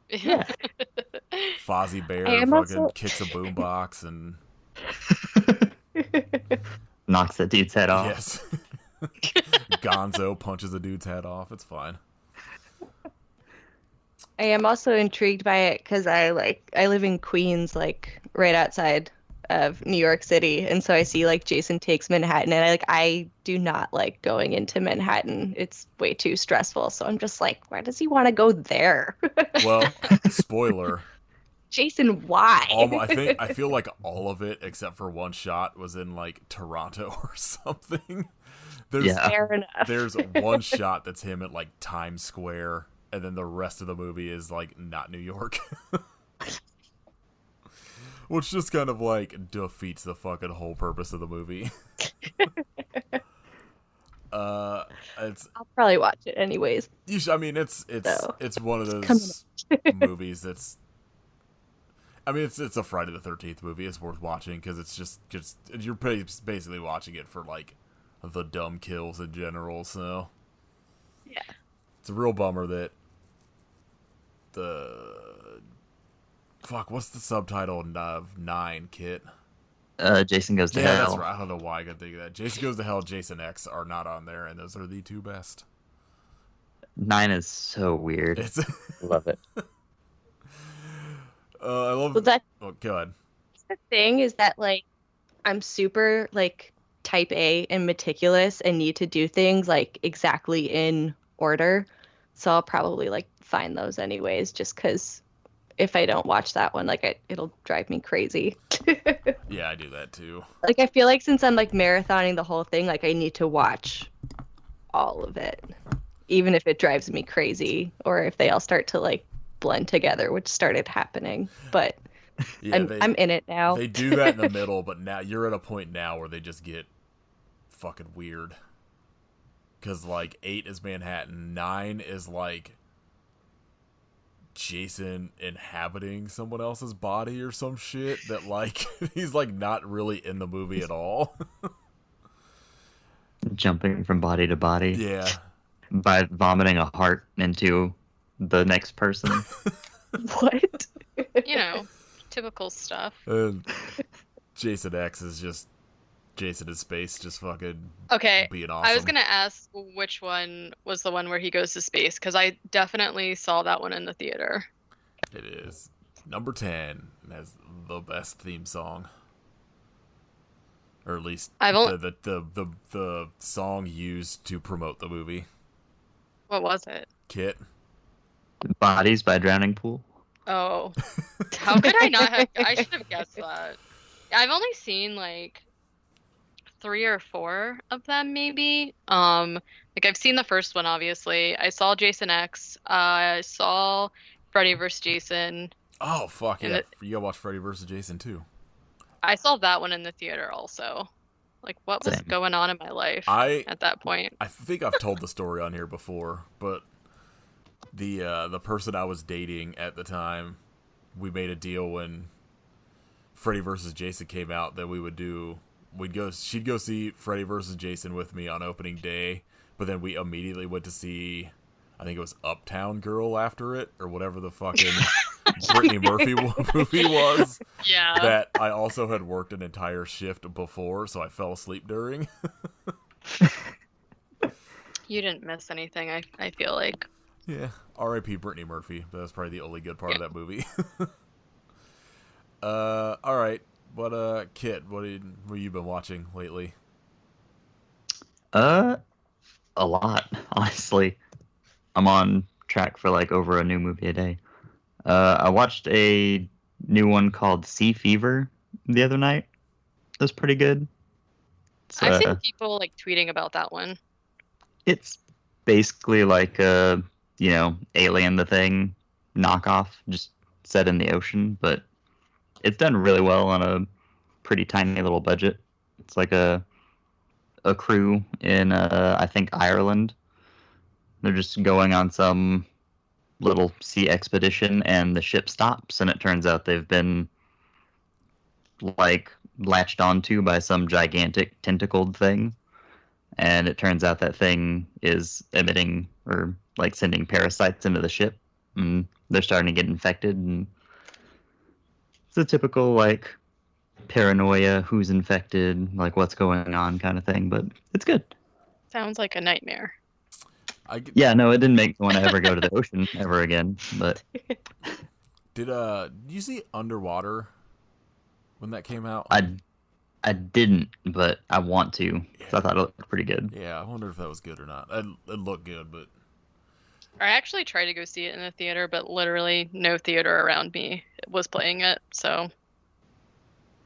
Yeah. Fozzie Bear I am fucking also- kicks a boombox and Knocks that dude's head off. yes, Gonzo punches a dude's head off. It's fine. I am also intrigued by it because I live in Queens, like right outside of New York City, and so I see like Jason Takes Manhattan, and I do not like going into Manhattan. It's way too stressful. So I'm just like, why does he want to go there? Well, spoiler. Jason, why? I feel like all of it except for one shot was in like Toronto or something. Yeah. Fair enough. There's one shot that's him at like Times Square, and then the rest of the movie is like not New York. Which just kind of like defeats the fucking whole purpose of the movie. It's I'll probably watch it anyways. I mean it's So, one of coming those movies that's. I mean it's a Friday the 13th movie. It's worth watching because it's just you're basically watching it for like the dumb kills in general. So Yeah. it's a real bummer that the fuck. What's the subtitle of 9, Kit? Jason Goes to Yeah, Hell. that's right. I don't know why I could think of that. Jason Goes to Hell, Jason X are not on there, and those are the two best. 9 is so weird. It's Love it. I love. Well, that's Oh, go ahead. the thing is that like I'm super like type A and meticulous and need to do things like exactly in order. So I'll probably like find those anyways, just because if I don't watch that one, like it'll drive me crazy. Yeah, I do that too. Like I feel like since I'm like marathoning the whole thing, like I need to watch all of it, even if it drives me crazy or if they all start to like blend together, which started happening. But Yeah, I'm in it now. they do that in the middle, but now you're at a point now where they just get fucking weird. Because like 8 is Manhattan, 9 is like Jason inhabiting someone else's body or some shit that like he's like not really in the movie at all. Jumping from body to body. Yeah. By vomiting a heart into the next person. What? You know, typical stuff. And Jason X is just Jason in space, just fucking Okay, being awesome. I was gonna ask which one was the one where he goes to space, because I definitely saw that one in the theater. It is number 10 and has the best theme song, or at least I've only- the song used to promote the movie. What was it? Kit. Bodies by Drowning Pool. Oh, how could I not have? I should have guessed that. I've only seen like 3 or 4 of them, maybe. Like I've seen the first one, obviously. I saw Jason X. I saw Freddy vs. Jason. Oh fuck And yeah! You gotta watch Freddy vs. Jason too. I saw that one in the theater also. Like, what was Same. going on in my life I at that point? think I've told the story on here before, but the person I was dating at the time, we made a deal when Freddy vs. Jason came out that she'd go see Freddy vs. Jason with me on opening day, but then we immediately went to see, I think it was Uptown Girl after it, or whatever the fucking Brittany Murphy movie was, Yeah. that I also had worked an entire shift before, so I fell asleep during. You didn't miss anything, I feel like. Yeah, R.I.P. Brittany Murphy. But that's probably the only good part of that movie. All right. But Kit, what have you been watching lately? A lot, honestly. I'm on track for like over a new movie a day. I watched a new one called Sea Fever the other night. It was pretty good. I've seen people like tweeting about that one. It's basically like Alien the Thing knockoff, just set in the ocean, but it's done really well on a pretty tiny little budget. It's like a crew in I think Ireland. They're just going on some little sea expedition, and the ship stops, and it turns out they've been like latched onto by some gigantic tentacled thing, and it turns out that thing is emitting or like sending parasites into the ship, and they're starting to get infected, and it's a typical like paranoia, who's infected, like what's going on kind of thing, but it's good. Sounds like a nightmare. Yeah, no, it didn't make me want to ever go to the ocean ever again, but Did you see Underwater when that came out? I didn't, but I want to. So I thought it looked pretty good. Yeah, I wonder if that was good or not. It looked good, but I actually tried to go see it in the theater, but literally no theater around me was playing it, so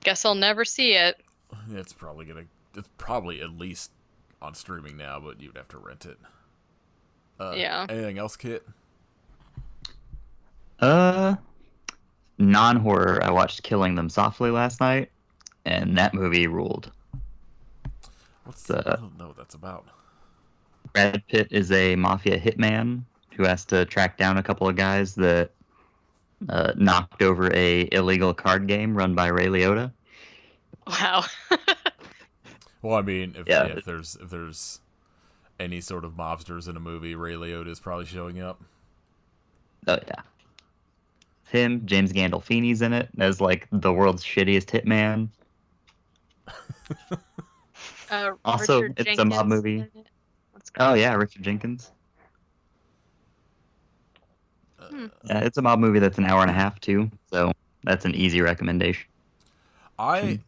guess I'll never see it. it's probably at least on streaming now, but you'd have to rent it. Yeah. Anything else, Kit? Non-horror. I watched Killing Them Softly last night, and that movie ruled. I don't know what that's about. Brad Pitt is a mafia hitman who has to track down a couple of guys that knocked over a illegal card game run by Ray Liotta. Wow. Well, I mean, if there's any sort of mobsters in a movie, Ray Liotta is probably showing up. Oh yeah, him. James Gandolfini's in it as like the world's shittiest hitman. Also, Richard it's a mob Jenkins movie. in it. That's great. Oh yeah, Richard Jenkins. Hmm. Yeah, it's a mob movie that's an hour and a half too, so that's an easy recommendation.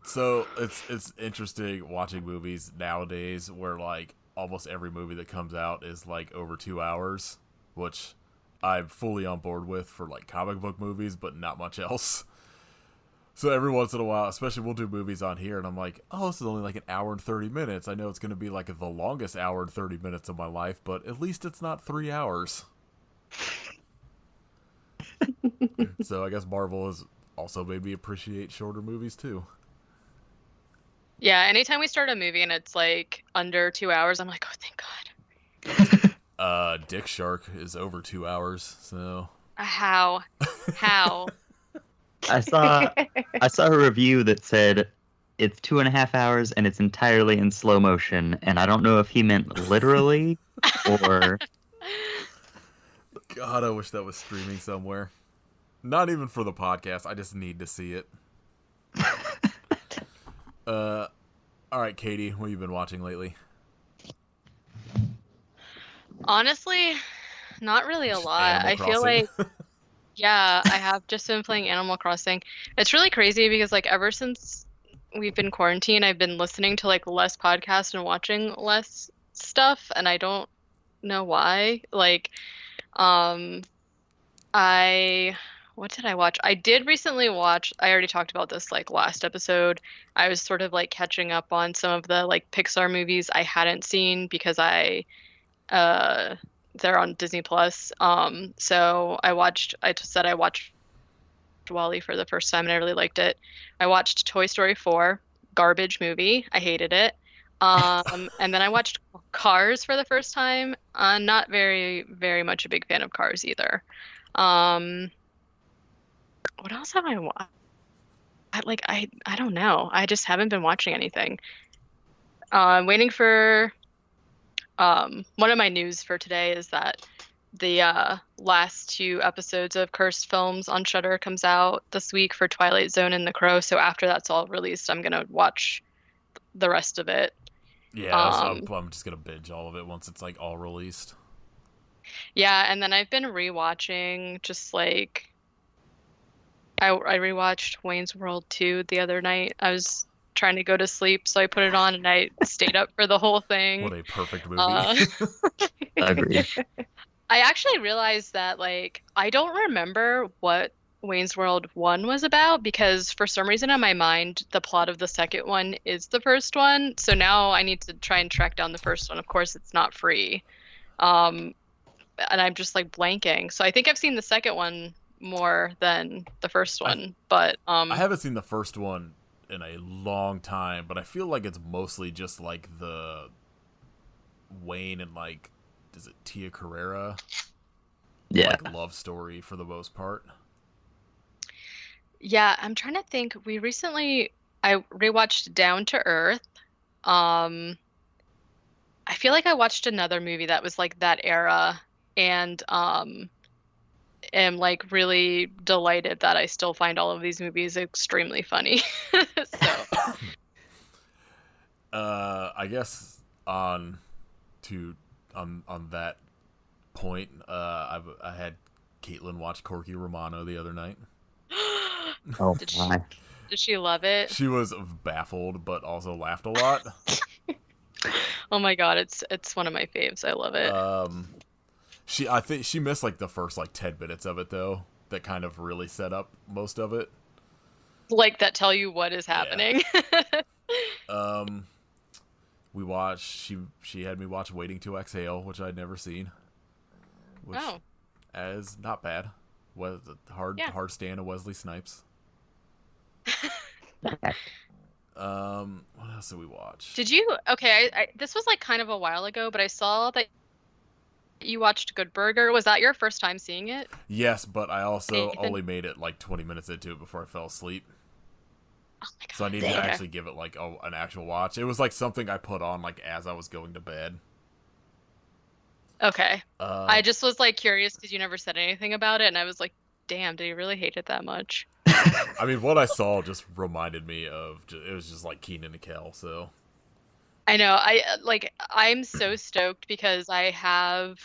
So it's interesting watching movies nowadays where like almost every movie that comes out is like over 2 hours, which I'm fully on board with for like comic book movies, but not much else. So every once in a while, especially we'll do movies on here, and I'm like, oh, this is only like an hour and 30 minutes. I know it's going to be like the longest hour and 30 minutes of my life, but at least it's not 3 hours. So I guess Marvel has also made me appreciate shorter movies too. Yeah, anytime we start a movie and it's like under 2 hours, I'm like, oh, thank God. Dick Shark is over 2 hours, so How? I saw a review that said it's 2.5 hours and it's entirely in slow motion, and I don't know if he meant literally or. God, I wish that was streaming somewhere. Not even for the podcast. I just need to see it. All right, Katie, what have you been watching lately? Honestly, not really a lot. Animal I feel Crossing. like, yeah, I have just been playing Animal Crossing. It's really crazy because like ever since we've been quarantined, I've been listening to like less podcasts and watching less stuff, and I don't know why. Like, what did I watch? I did recently watch, I already talked about this like last episode. I was sort of like catching up on some of the like Pixar movies I hadn't seen because they're on Disney Plus. So I just said I watched Wall-E for the first time and I really liked it. I watched Toy Story 4, garbage movie. I hated it. And then I watched Cars for the first time. Not very, very much a big fan of Cars either. What else have I watched? I don't know. I just haven't been watching anything. I'm waiting for one of my news for today is that the last 2 episodes of Cursed Films on Shudder comes out this week for Twilight Zone and The Crow. So after that's all released, I'm gonna watch the rest of it. Yeah, I'm just gonna binge all of it once it's like all released. Yeah, and then I've been rewatching just like I rewatched Wayne's World 2 the other night. I was trying to go to sleep, so I put it on and I stayed up for the whole thing. What a perfect movie. Agreed. I actually realized that like I don't remember what Wayne's World 1 was about because for some reason in my mind the plot of the second one is the first one. So now I need to try and track down the first one. Of course, it's not free. And I'm just like blanking. So I think I've seen the second one more than the first one, but I haven't seen the first one in a long time, but I feel like it's mostly just like the Wayne and like, is it Tia Carrera? Yeah. like love story for the most part. Yeah, I'm trying to think. I rewatched Down to Earth. Um, I feel like I watched another movie that was like that era, and am like really delighted that I still find all of these movies extremely funny. So, I guess to on that point, I had Caitlin watch Corky Romano the other night. Oh did she my. did she love it? She was baffled, but also laughed a lot. Oh my God, it's one of my faves. I love it. I think she missed like the first like 10 minutes of it though. That kind of really set up most of it. Like that tell you what is happening. We watched. She had me watch Waiting to Exhale, which I'd never seen. Which Oh, is not bad. Was hard Yeah. hard stand of Wesley Snipes. What else did we watch? did you? Okay, this was like kind of a while ago, but I saw that you watched Good Burger. Was that your first time seeing it? Yes, but I also Nathan? only made it like 20 minutes into it before I fell asleep. Oh my God. So I need to Okay. actually give it like an actual watch. It was like something I put on like as I was going to bed. Okay. Uh, I just was like curious because you never said anything about it, and I was like, damn, did he really hate it that much? I mean, what I saw just reminded me of. It was just like Keenan and Kel. So I know. I'm so stoked because I have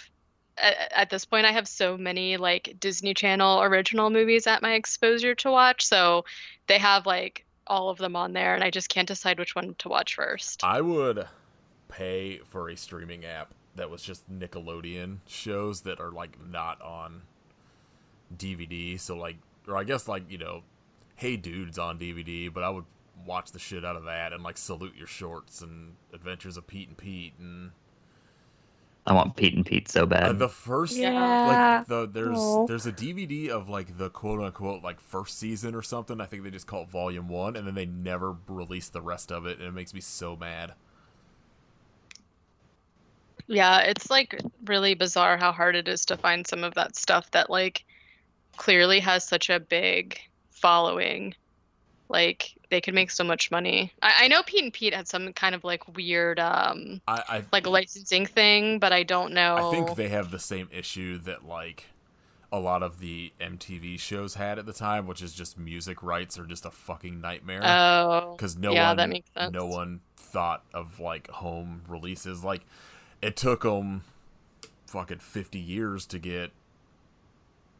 at this point I have so many like Disney Channel original movies at my exposure to watch. So they have like all of them on there, and I just can't decide which one to watch first. I would pay for a streaming app that was just Nickelodeon shows that are like not on DVD. So like, or I guess like Hey Dude's on DVD, but I would watch the shit out of that and like Salute Your Shorts and Adventures of Pete and Pete and I want Pete and Pete so bad. the first Yeah. like Aw. there's a DVD of like the quote unquote like first season or something. I think they just call it Volume 1, and then they never released the rest of it, and it makes me so mad. Yeah, it's like really bizarre how hard it is to find some of that stuff that like clearly has such a big following. Like they could make so much money. I know Pete and Pete had some kind of like weird I like licensing thing, but I don't know. I think they have the same issue that like a lot of the MTV shows had at the time, which is just music rights are just a fucking nightmare. Oh, Because yeah, that makes sense. no one thought of like home releases. Like it took them fucking 50 years to get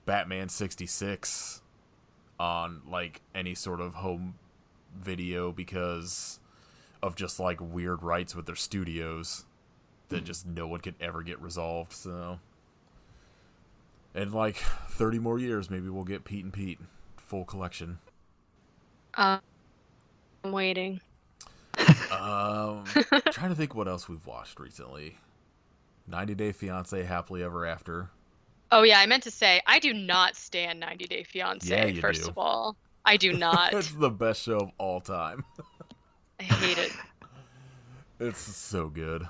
Batman 66 on like any sort of home video because of just like weird rights with their studios that just no one could ever get resolved. So in like 30 more years, maybe we'll get Pete and Pete full collection. I'm waiting. Trying to think what else we've watched recently. 90 Day Fiancé, Happily Ever After. Oh yeah, I meant to say I do not stand 90 Day Fiancé, Yeah, you first do. of all. I do not. It's the best show of all time. I hate it. It's so good.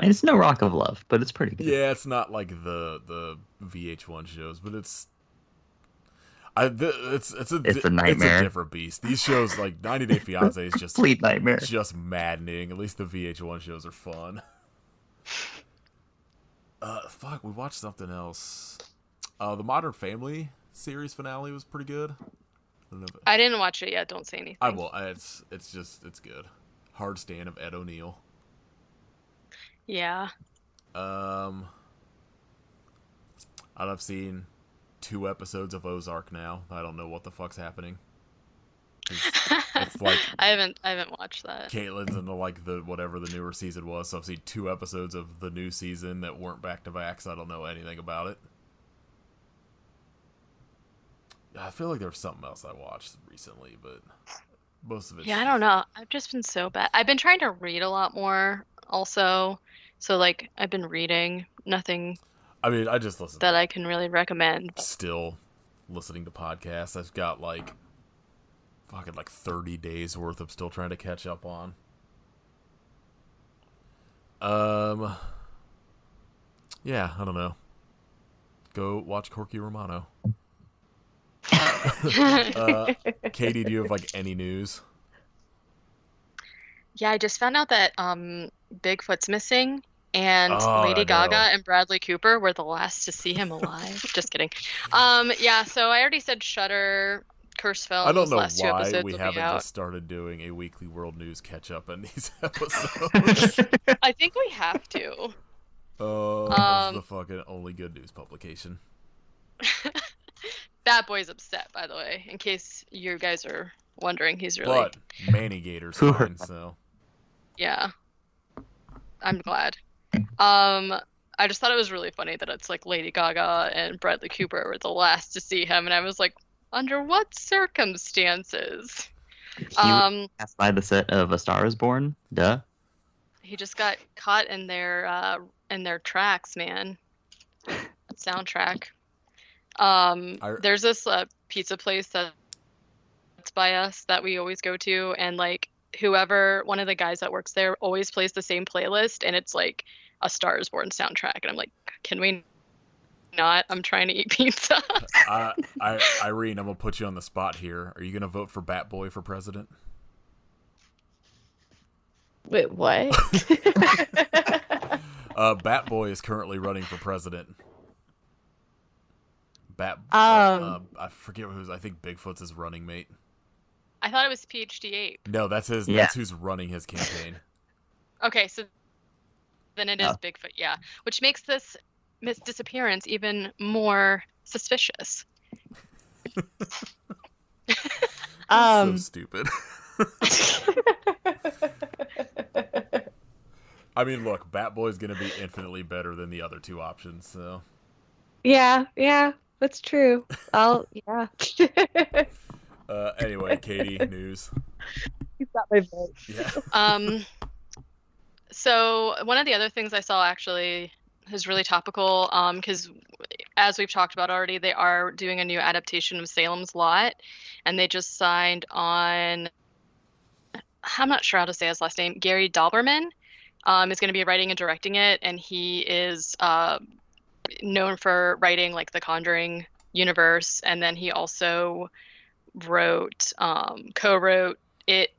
It's no Rock of Love, but it's pretty good. Yeah, it's not like the VH1 shows, but it's a It's a It's nightmare. a different beast. These shows like 90 Day Fiancé is just Complete nightmare. just maddening. At least the VH1 shows are fun. Fuck, we watched something else. The Modern Family series finale was pretty good. I don't know if I didn't watch it yet. Don't say anything. I will. It's good. Hard stand of Ed O'Neill. Yeah. I've seen 2 episodes of Ozark now. I don't know what the fuck's happening. It's like I haven't watched that. Caitlin's into like the whatever the newer season was, so I've seen 2 episodes of the new season that weren't back to back, so I don't know anything about it. I feel like there was something else I watched recently, but most of it. Yeah, I don't know. I've just been so bad. I've been trying to read a lot more also. So like I've been reading nothing I mean, I just listen. that I can really recommend. Still listening to podcasts. I've got like fucking like 30 days worth of still trying to catch up on. Yeah, I don't know. go watch Corky Romano. Katie, do you have like any news? Yeah, I just found out that Bigfoot's missing, and Oh, I Lady Gaga know. and Bradley Cooper were the last to see him alive. Just kidding. Yeah, so I already said Shudder, Curse I don't Films, know last two why episodes we will be haven't out. just started doing a weekly world news catch up in these episodes. I think we have to. This is the fucking only good news publication. Bat Boy's upset, by the way, in case you guys are wondering. He's really, But Manny Gator's fine, so. yeah, I'm glad. I just thought it was really funny that it's like Lady Gaga and Bradley Cooper were the last to see him, and I was like, under what circumstances? He passed by the set of A Star Is Born. Duh. He just got caught in their tracks, man. Soundtrack. There's this pizza place that's by us that we always go to, and like one of the guys that works there always plays the same playlist, and it's like A Star Is Born soundtrack, and I'm like, can we not? I'm trying to eat pizza. Irene, I'm gonna put you on the spot here. Are you gonna vote for Bat Boy for president? Wait, what? Bat Boy is currently running for president. I forget who's. I think Bigfoot's his running mate. I thought it was PhD Ape. No, that's his. Yeah. That's who's running his campaign. Okay, so then it is Bigfoot, yeah, which makes this disappearance even more suspicious. So stupid. I mean, look, Bat Boy's gonna be infinitely better than the other two options. So. Yeah, that's true. Yeah. Anyway, Katie, news. He's got my vote. Yeah. So one of the other things I saw actually is really topical, because as we've talked about already, they are doing a new adaptation of Salem's Lot, and they just signed on, I'm not sure how to say his last name, Gary Dauberman, is going to be writing and directing it, and he is known for writing like the Conjuring universe, and then he also co-wrote it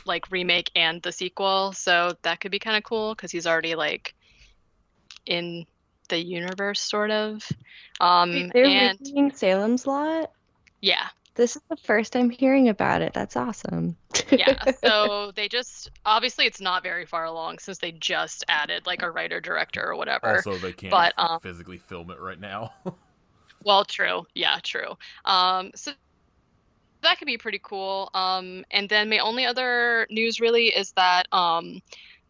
like remake and the sequel, so that could be kind of cool because he's already like in the universe sort of. They're making Salem's Lot? Yeah. This is the first I'm hearing about it. That's awesome. Yeah, so they just, obviously it's not very far along since they just added like a writer director or whatever. Also, they can't physically film it right now. Well, true. Yeah, true. So that could be pretty cool. And then my only other news really is that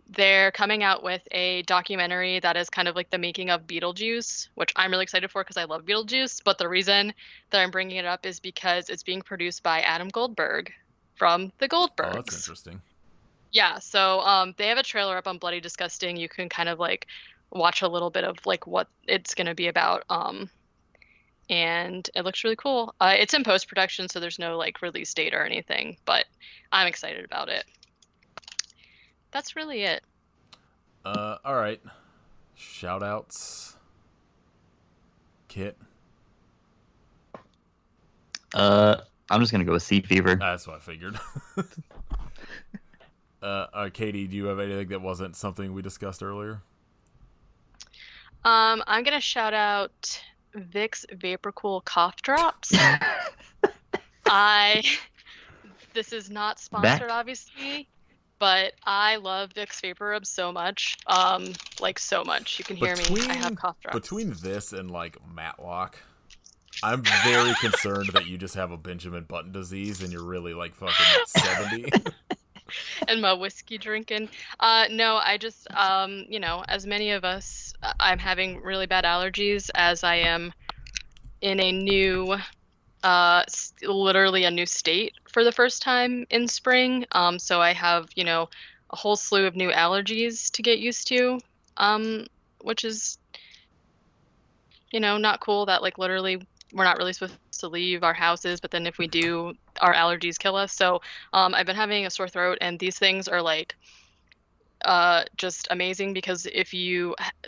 they're coming out with a documentary that is kind of like the making of Beetlejuice, which I'm really excited for because I love Beetlejuice. But the reason that I'm bringing it up is because it's being produced by Adam Goldberg from the Goldbergs. Oh, that's interesting. Yeah, so they have a trailer up on Bloody Disgusting. You can kind of like watch a little bit of like what it's going to be about. And it looks really cool. It's in post-production, so there's no like release date or anything, but I'm excited about it. That's really it. All right. Shout outs. Kit. I'm just gonna go with Sea Fever. That's what I figured. Katie, do you have anything that wasn't something we discussed earlier? I'm gonna shout out Vicks VaporCool cough drops. This is not sponsored, obviously, but I love Vicks VapoRub so much. Like so much. You can hear me. I have cough drops. Between this and like Matlock, I'm very concerned that you just have a Benjamin Button disease and you're really like fucking 70. And my whiskey drinking. No, I just, as many of us, I'm having really bad allergies as I am in a new, literally a new state for the first time in spring. So I have, a whole slew of new allergies to get used to, which is, not cool that like literally we're not really supposed to leave our houses, but then if we do, our allergies kill us. So I've been having a sore throat, and these things are like just amazing because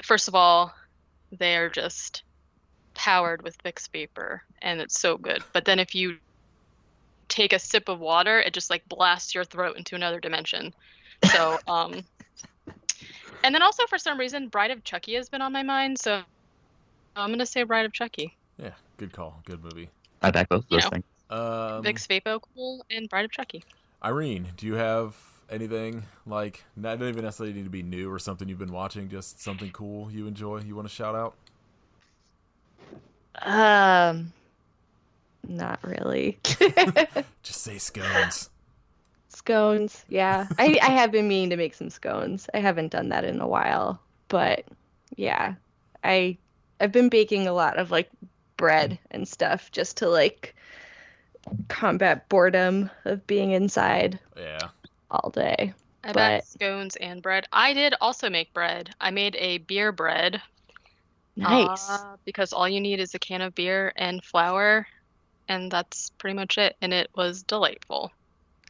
first of all, they're just powered with Vicks vapor, and it's so good. But then if you take a sip of water, it just like blasts your throat into another dimension. So, and then also for some reason, Bride of Chucky has been on my mind, so I'm gonna say Bride of Chucky. Yeah, good call. Good movie. I back both those things. Vicks Vapo Cool and Bride of Chucky. Irene, do you have anything like, not even necessarily need to be new or something you've been watching, just something cool you enjoy you want to shout out? Not really. Just say scones. Scones, yeah. I have been meaning to make some scones. I haven't done that in a while, but yeah. I've been baking a lot of like bread and stuff just to like combat boredom of being inside Yeah. all day. I But- bet scones and bread. I did also make bread. I made a beer bread. Nice. Because all you need is a can of beer and flour, and that's pretty much it. And it was delightful.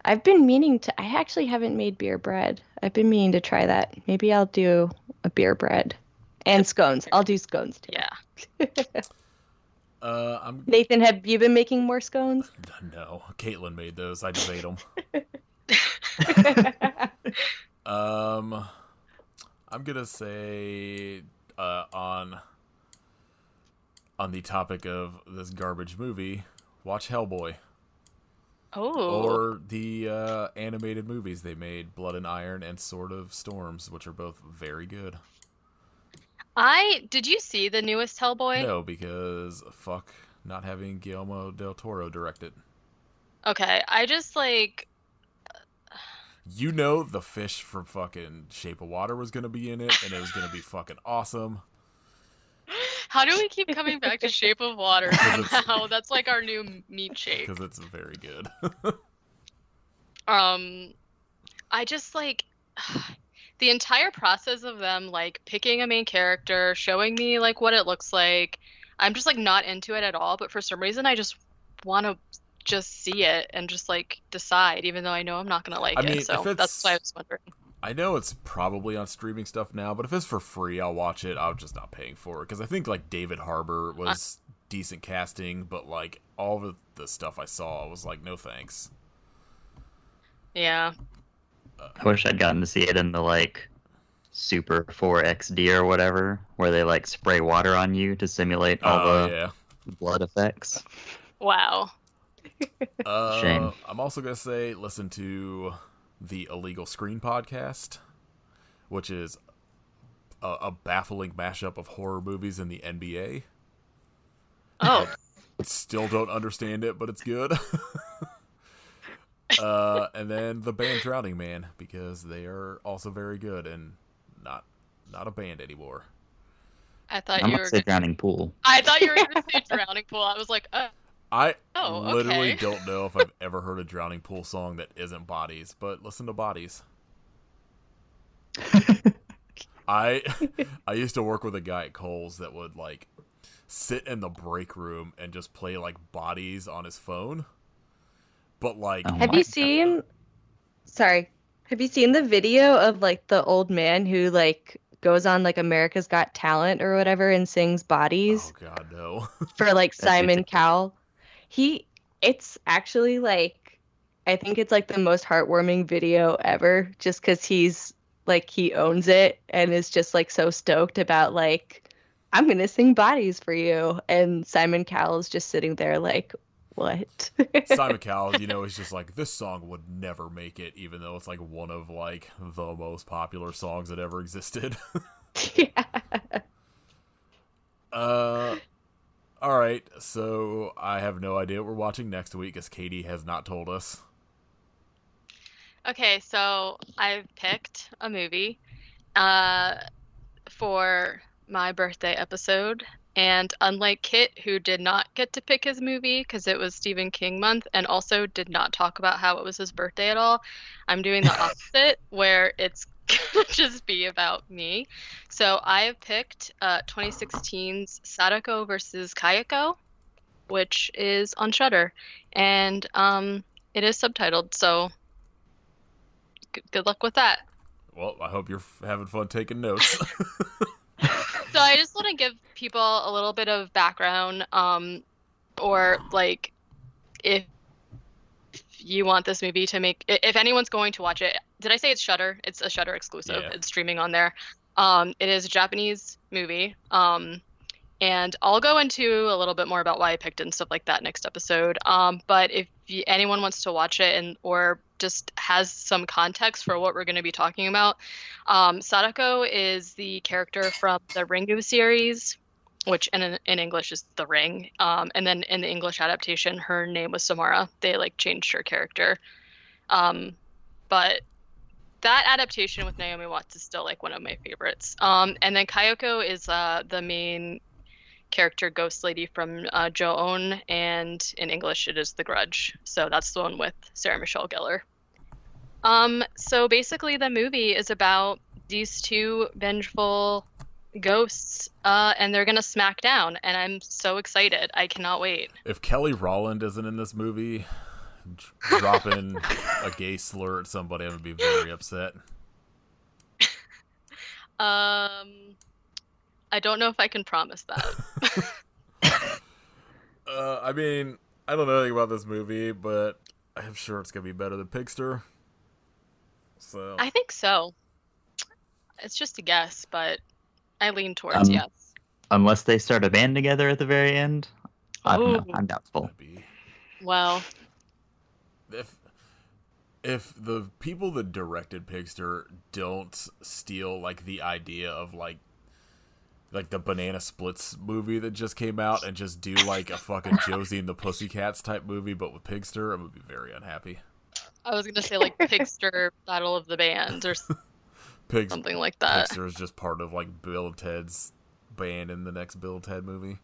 I've been meaning to, I actually haven't made beer bread. I've been meaning to try that. Maybe I'll do a beer bread and scones. I'll do scones too. Yeah. Nathan, have you been making more scones? No, Caitlin made those. I just ate them. I'm gonna say on the topic of this garbage movie, watch Hellboy Oh. or the animated movies they made, Blood and Iron and Sword of Storms, which are both very good. Did you see the newest Hellboy? No, because fuck not having Guillermo del Toro direct it. Okay, I just like You know the fish from fucking Shape of Water was gonna be in it, and it was gonna be fucking awesome. how do we keep coming back to Shape of Water 'Cause it's- somehow? That's like our new meat shape. Because it's very good. I just like the entire process of them like picking a main character, showing me like what it looks like. I'm just like not into it at all, but for some reason I just want to just see it and just like decide, even though I know I'm not gonna like I mean, it. So if it's- that's why I was wondering. I know it's probably on streaming stuff now, but if it's for free, I'll watch it. I'm just not paying for it because I think like David Harbour was decent casting, but like all of the stuff I saw, I was like, no thanks. Yeah. I wish I'd gotten to see it in the like Super 4XD or whatever, where they like spray water on you to simulate all Oh the yeah. blood effects. Wow. Shame. I'm also gonna say listen to the Illegal Screen podcast, which is a baffling mashup of horror movies in the NBA. Oh. Still don't understand it, but it's good. And then the band Drowning Man, because they are also very good and not a band anymore. I thought I'm you gonna were say Drowning Pool. I thought you were gonna say Drowning Pool. I was like, I Oh, literally okay. don't know if I've ever heard a Drowning Pool song that isn't Bodies, but listen to Bodies. I used to work with a guy at Kohl's that would like sit in the break room and just play like Bodies on his phone. But like Oh Have my you God. seen, sorry, have you seen the video of like the old man who like goes on like America's Got Talent or whatever and sings Bodies oh god, no. for like That's Simon ridiculous. Cowell? It's actually like, I think it's like the most heartwarming video ever just because he's like, he owns it and is just like so stoked about like, I'm gonna sing Bodies for you. And Simon Cowell's just sitting there like, what? Simon Cowell, he's just like, this song would never make it, even though it's like one of like the most popular songs that ever existed. Yeah. All right, so I have no idea what we're watching next week, as Katie has not told us. okay, so I've picked a movie for my birthday episode. And unlike Kit, who did not get to pick his movie because it was Stephen King month and also did not talk about how it was his birthday at all, I'm doing the opposite where it's going to just be about me. So I have picked 2016's Sadako versus Kayako, which is on Shudder. And it is subtitled, so good luck with that. Well, I hope you're having fun taking notes. So I just want to give people a little bit of background, or like if you want this movie to make, if anyone's going to watch it, did I say it's Shudder? It's a Shudder exclusive. Yeah. It's streaming on there. It is a Japanese movie. And I'll go into a little bit more about why I picked it and stuff like that next episode. But if anyone wants to watch it and or just has some context for what we're going to be talking about, Sadako is the character from the Ringu series, which in English is The Ring. And then in the English adaptation, her name was Samara. They like changed her character. But that adaptation with Naomi Watts is still like one of my favorites. And then Kayoko is the main character ghost lady from Jo-On, and in English it is The Grudge. So that's the one with Sarah Michelle Gellar. So basically the movie is about these two vengeful ghosts, and they're gonna smack down, and I'm so excited. I cannot wait. If Kelly Rowland isn't in this movie, dropping a gay slur at somebody, I would be very upset. I don't know if I can promise that. I mean, I don't know anything about this movie, but I'm sure it's gonna be better than Pigster. So I think so. It's just a guess, but I lean towards yes. Unless they start a band together at the very end. I don't know. I'm doubtful. that'd be... Well, if the people that directed Pigster don't steal like the idea of like the Banana Splits movie that just came out and just do like a fucking Josie and the Pussycats type movie, but with Pigster, I'm gonna be very unhappy. I was gonna say like Pigster Battle of the Bands or something like that. Pigster is just part of like Bill and Ted's band in the next Bill and Ted movie.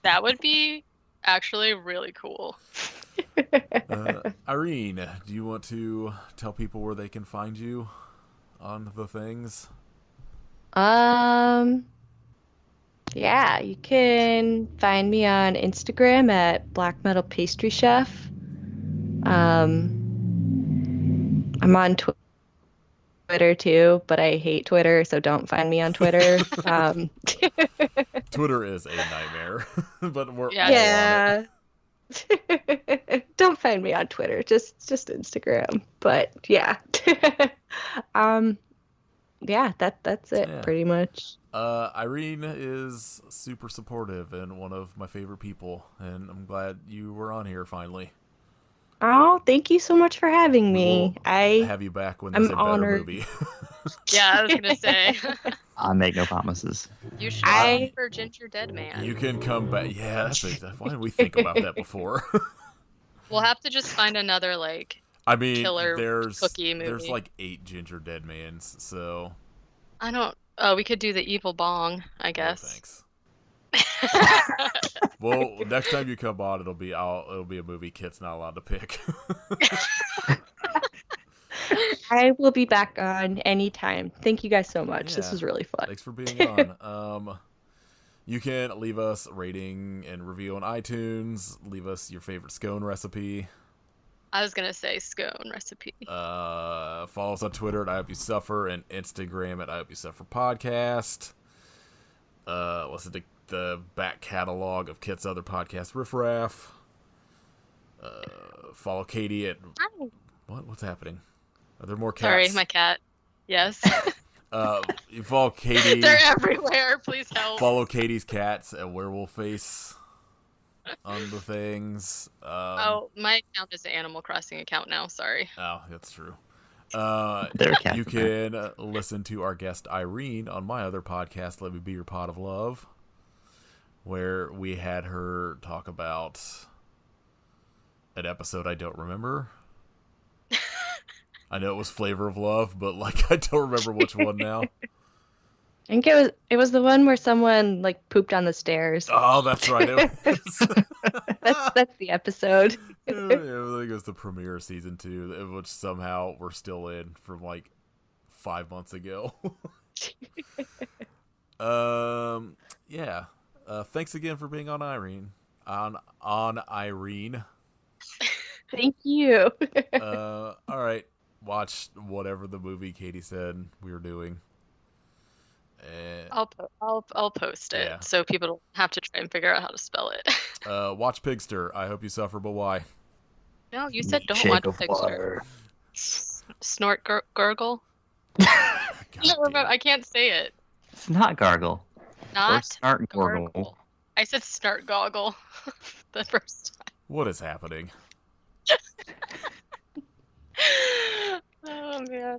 That would be actually really cool. Irene, do you want to tell people where they can find you on the things? Yeah, you can find me on Instagram at Black Metal Pastry Chef. I'm on Twitter too, but I hate Twitter, so don't find me on Twitter. Twitter is a nightmare, but we're all yeah. Don't find me on Twitter, just Instagram. But yeah. Yeah, that's it pretty much. Irene is super supportive and one of my favorite people, and I'm glad you were on here finally. Oh, thank you so much for having me. I have you back when there's a better movie. Yeah, I was gonna say. I make no promises. You should aim for Ginger Dead Man. You can come back. Yeah, why didn't we think about that before? We'll have to just find another killer cookie movie. There's like 8 Ginger Dead Mans, so I don't. Oh, we could do the Evil Bong, I guess. No, thanks. Well, next time you come on, it'll be a movie Kit's not allowed to pick. I will be back on anytime. Thank you guys so much. Yeah. This was really fun. Thanks for being on. You can leave us a rating and review on iTunes. Leave us your favorite scone recipe. I was gonna say scone recipe. Follow us on Twitter at I Hope You Suffer and Instagram at I Hope You Suffer Podcast. Listen to the back catalog of Kit's other podcast, Riff Raff. Follow Katie at what's happening? Are there more cats? Sorry, my cat. Yes. You follow Katie. They're everywhere. Please help. Follow Katie's cats at Werewolf Face on the things. My account is an Animal Crossing account now. Sorry. Oh, that's true. You can listen to our guest Irene on my other podcast, Let Me Be Your Pot of Love, where we had her talk about an episode I don't remember. I know it was Flavor of Love, but I don't remember which one now. I think it was the one where someone pooped on the stairs. Oh, that's right. That's the episode. I think it was the premiere of season 2, which somehow we're still in from 5 months ago. Yeah. Thanks again for being on Irene. On Irene. Thank you. All right. Watch whatever the movie Katie said we were doing. And I'll post it Yeah. so people don't have to try and figure out how to spell it. Watch Pigster. I hope you suffer, but why? No, you said don't Shake watch of Pigster. water. Snort gurgle. God I damn it. can't say it. It's not gargle. Or Not snart gurgle. gorgle. I said snort goggle the first What is happening? time. Oh man.